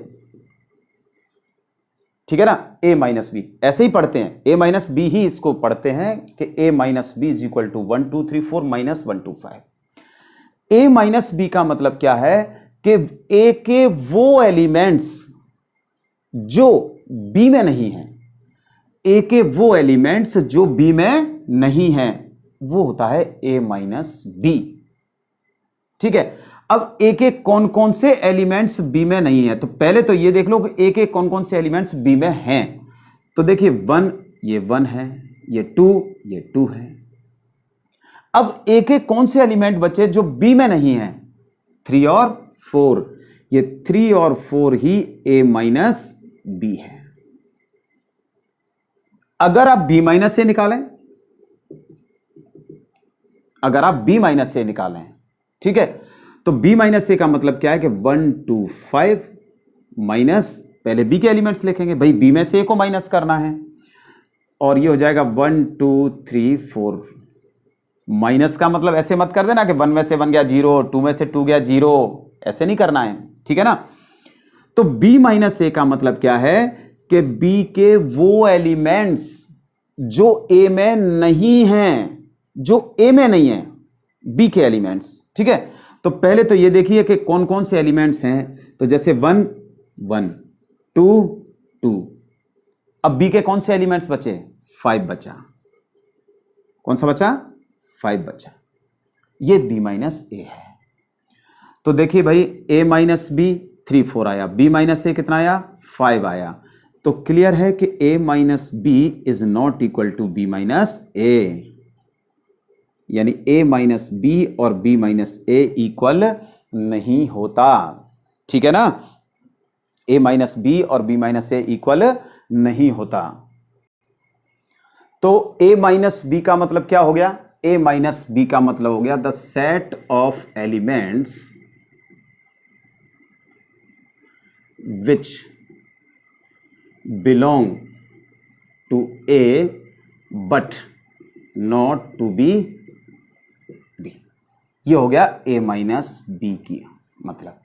ठीक है ना। ए माइनस बी ऐसे ही पढ़ते हैं, ए माइनस बी ही इसको पढ़ते हैं कि A minus B is equal to 1 2 3 4 minus 1 2 5। A minus B का मतलब क्या है कि ए के वो एलिमेंट्स जो बी में नहीं है, ए के वो एलिमेंट्स जो बी में नहीं है, वो होता है ए माइनस बी, ठीक है। अब ए के कौन कौन से एलिमेंट्स बी में नहीं है, तो पहले तो ये देख लो कि ए के कौन कौन से एलिमेंट्स बी में हैं। तो देखिए 1, ये 1 है, ये 2, ये 2 है। अब ए के कौन से एलिमेंट बचे जो बी में नहीं है, 3 और 4, ये 3 और 4 ही ए माइनस बी है। अगर आप बी माइनस से निकालें, अगर आप बी माइनस से निकालें, ठीक है, तो बी माइनस ए का मतलब क्या है कि 1 2 5 माइनस, पहले बी के एलिमेंट्स लिखेंगे, भाई बी में से ए को माइनस करना है, और ये हो जाएगा 1 2 3 4। माइनस का मतलब ऐसे मत कर देना कि 1 में से 1 गया 0, 2 में से 2 गया 0, ऐसे नहीं करना है, ठीक है ना। तो बी माइनस ए का मतलब क्या है कि बी के वो एलिमेंट्स जो ए में नहीं हैं, जो ए में नहीं है, बी के एलिमेंट्स, ठीक है। तो पहले तो ये देखिए कि कौन कौन से एलिमेंट्स हैं, तो जैसे 1 1 2 2 अब बी के कौन से एलिमेंट्स बचे? 5 बचा। कौन सा बचा? 5 बचा। ये बी माइनस ए है। तो देखिए भाई, a माइनस बी 3 4 आया, b माइनस ए कितना आया? 5 आया। तो क्लियर है कि a minus B is not equal to b minus A, यानी a माइनस बी और b माइनस ए इक्वल नहीं होता। ठीक है ना? a माइनस बी और b माइनस ए इक्वल नहीं होता। तो a माइनस बी का मतलब क्या हो गया? a माइनस बी का मतलब हो गया the set of elements which belong to A but not to B। ये हो गया A माइनस बी की मतलब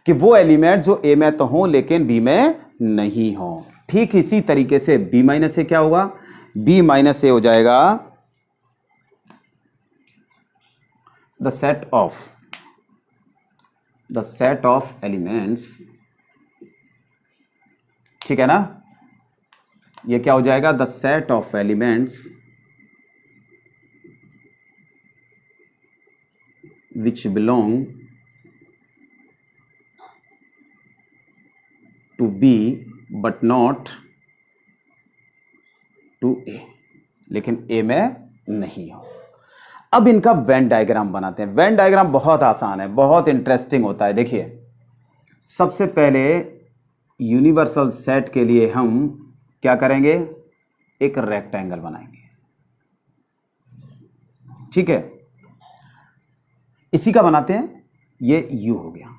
कि वो एलिमेंट जो A में तो हो लेकिन B में नहीं हो। ठीक इसी तरीके से B माइनस ए क्या होगा? B माइनस ए हो जाएगा द सेट ऑफ एलिमेंट्स। ठीक है ना? ये क्या हो जाएगा? The set of elements which belong to B but not to A, लेकिन ए में नहीं हो। अब इनका वेन डायग्राम बनाते हैं। वेन डायग्राम बहुत आसान है, बहुत इंटरेस्टिंग होता है। देखिए, सबसे पहले यूनिवर्सल सेट के लिए हम क्या करेंगे? एक रेक्टेंगल बनाएंगे। ठीक है, इसी का बनाते हैं। ये यू हो गया।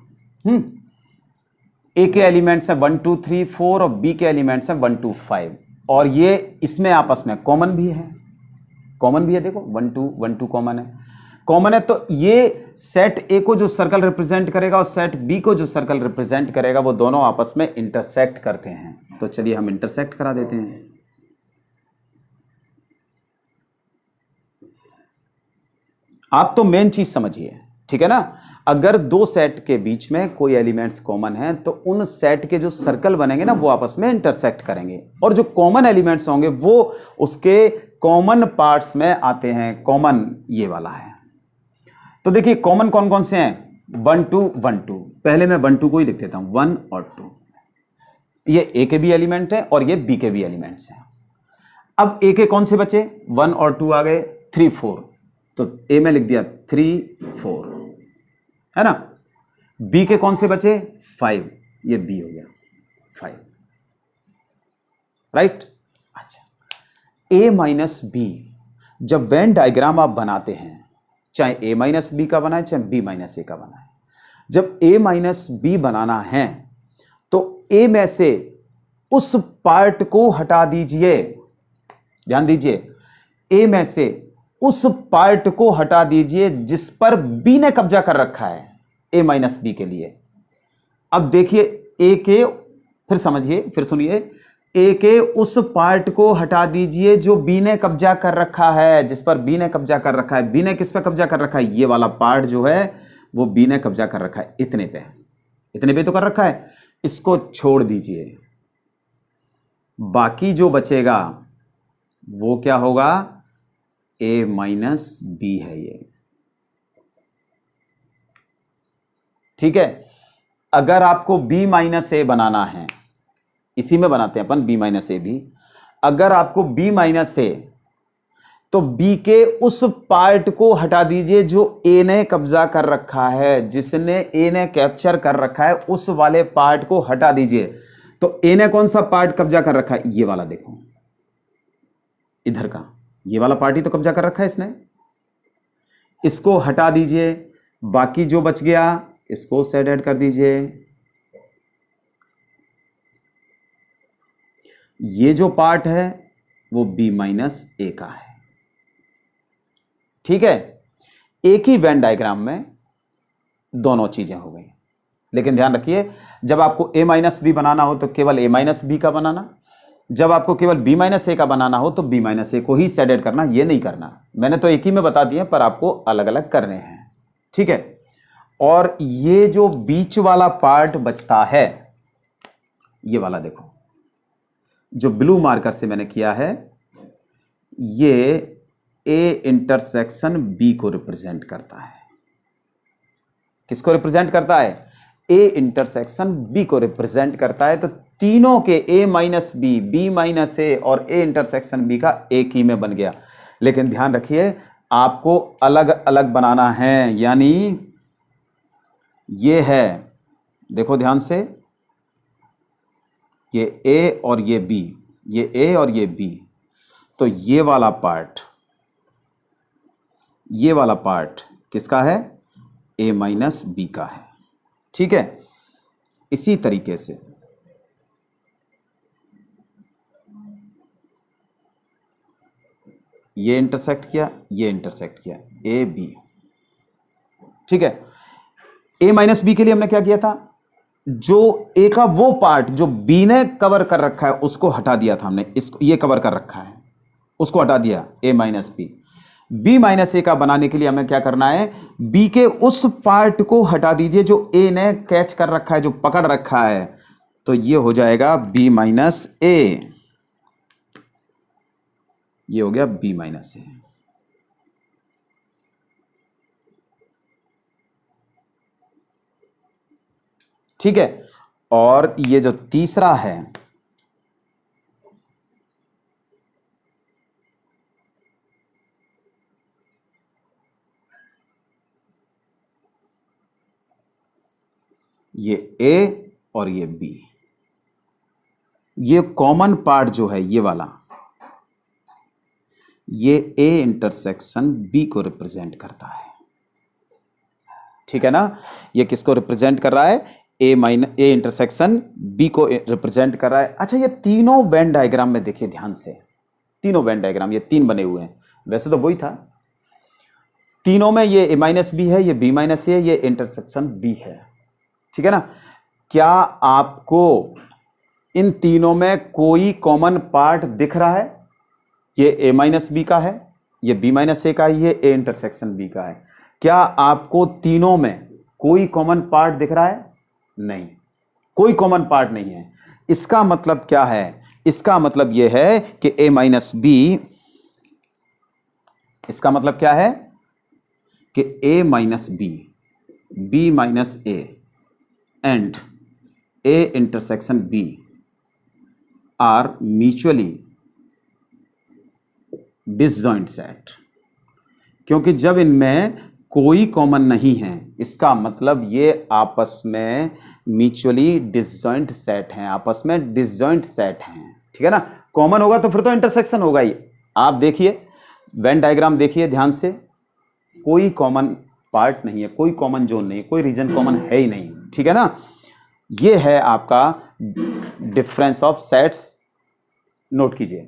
ए के एलिमेंट्स है 1 2 3 4 और बी के एलिमेंट्स है 1 2 5 और ये इसमें आपस में कॉमन भी है। देखो 1 2 कॉमन है। तो ये सेट ए को जो सर्कल रिप्रेजेंट करेगा और सेट बी को जो सर्कल रिप्रेजेंट करेगा वो दोनों आपस में इंटरसेक्ट करते हैं। तो चलिए हम इंटरसेक्ट करा देते हैं। आप तो मेन चीज समझिए, ठीक है ना? अगर दो सेट के बीच में कोई एलिमेंट्स कॉमन है तो उन सेट के जो सर्कल बनेंगे ना वो आपस में इंटरसेक्ट करेंगे और जो कॉमन एलिमेंट्स होंगे वो उसके कॉमन पार्ट्स में आते हैं। कॉमन ये वाला है। तो देखिए कॉमन कौन कौन से हैं? 1 2 1 2। पहले मैं 1 2 को ही लिख देता हूं, 1 और 2। ये ए के भी एलिमेंट है और ये बी के भी एलिमेंट्स हैं। अब ए के कौन से बचे? 1 और 2 आ गए। 3 4, तो ए में लिख दिया 3 4, है ना? बी के कौन से बचे? 5, ये बी हो गया 5, राइट? अच्छा, ए माइनस बी जब वेन डायग्राम आप बनाते हैं, चाहे ए माइनस बी का बनाए चाहे बी माइनस ए का बनाए, जब ए माइनस बी बनाना है तो ए में से उस पार्ट को हटा दीजिए। ध्यान दीजिए, ए में से उस पार्ट को हटा दीजिए जिस पर बी ने कब्जा कर रखा है ए माइनस बी के लिए। अब देखिए ए के, फिर समझिए, फिर सुनिए, ए के उस पार्ट को हटा दीजिए जो बी ने कब्जा कर रखा है, जिस पर बी ने कब्जा कर रखा है। बी ने किस पे कब्जा कर रखा है? ये वाला पार्ट जो है वो बी ने कब्जा कर रखा है, इतने पे तो कर रखा है। इसको छोड़ दीजिए, बाकी जो बचेगा वो क्या होगा? ए माइनस बी है ये। ठीक है, अगर आपको बी माइनस ए बनाना है, इसी में बनाते हैं अपन बी माइनस ए बी। अगर आपको बी माइनस ए, तो बी के उस पार्ट को हटा दीजिए जो ए ने कब्जा कर रखा है, जिसने ए ने कैप्चर कर रखा है, उस वाले पार्ट को हटा दीजिए। तो ए ने कौन सा पार्ट कब्जा कर रखा है? ये वाला देखो, इधर का ये वाला पार्ट ही तो कब्जा कर रखा है इसने। इसको हटा दीजिए, बाकी जो बच गया इसको सेट ऐड कर दीजिए। ये जो पार्ट है वो बी माइनस ए का है। ठीक है, एक ही वेन डायग्राम में दोनों चीजें हो गई। लेकिन ध्यान रखिए, जब आपको ए माइनस बी बनाना हो तो केवल ए माइनस बी का बनाना, जब आपको केवल बी माइनस ए का बनाना हो तो बी माइनस ए को ही सेट ऐड करना, ये नहीं करना। मैंने तो एक ही में बता दिए पर आपको अलग अलग करने हैं। ठीक है, और ये जो बीच वाला पार्ट बचता है, ये वाला देखो, जो ब्लू मार्कर से मैंने किया है ये ए इंटरसेक्शन बी को रिप्रेजेंट करता है। किसको रिप्रेजेंट करता है? ए इंटरसेक्शन बी को रिप्रेजेंट करता है। तो तीनों के ए माइनस बी, बी माइनस ए और ए इंटरसेक्शन बी का एक ही में बन गया। लेकिन ध्यान रखिए आपको अलग अलग बनाना है, यानी ये है, देखो ध्यान से, ये ए और ये बी, ये ए और ये बी, तो ये वाला पार्ट किसका है? ए माइनस बी का है। ठीक है, इसी तरीके से ये इंटरसेक्ट किया, ये इंटरसेक्ट किया, ए बी। ठीक है, ए माइनस बी के लिए हमने क्या किया था? जो ए का वो पार्ट जो बी ने कवर कर रखा है उसको हटा दिया था हमने, इसको ये कवर कर रखा है उसको हटा दिया, ए माइनस बी। बी माइनस ए का बनाने के लिए हमें क्या करना है? बी के उस पार्ट को हटा दीजिए जो ए ने कैच कर रखा है, जो पकड़ रखा है, तो ये हो जाएगा बी माइनस ए। ये हो गया बी माइनस ए। ठीक है, और ये जो तीसरा है ये ए और ये बी, ये कॉमन पार्ट जो है ये वाला, ये ए इंटरसेक्शन बी को रिप्रेजेंट करता है। ठीक है ना, ये किसको रिप्रेजेंट कर रहा है? ए इंटरसेक्शन बी को रिप्रेजेंट कर रहा है। अच्छा, ये तीनों वेन डायग्राम में देखिए ध्यान से, तीनों वेन डायग्राम ये तीन बने हुए हैं, वैसे तो वही था, तीनों में ये ए माइनस बी है, ये बी माइनस ए है, ये इंटरसेक्शन बी है। ठीक है ना, क्या आपको इन तीनों में कोई कॉमन पार्ट दिख रहा है? ये ए माइनस बी का है, ये बी माइनस ए का है, ये ए इंटरसेक्शन बी का है। क्या आपको तीनों में कोई कॉमन पार्ट दिख रहा है? नहीं, कोई कॉमन पार्ट नहीं है। इसका मतलब क्या है? इसका मतलब यह है कि ए माइनस बी, इसका मतलब क्या है कि A minus B, B minus A and A intersection B are mutually disjoint set. क्योंकि जब इनमें कोई कॉमन नहीं है, इसका मतलब ये आपस में म्यूचुअली डिसजॉइंट सेट हैं, आपस में डिसजॉइंट सेट हैं। ठीक है ना, कॉमन होगा तो फिर तो इंटरसेक्शन होगा ही। आप देखिए वेन डायग्राम देखिए ध्यान से, कोई कॉमन पार्ट नहीं है, कोई कॉमन जोन नहीं है, कोई रीजन कॉमन है ही नहीं। ठीक है ना, ये है आपका डिफरेंस ऑफ सेट्स, नोट कीजिए।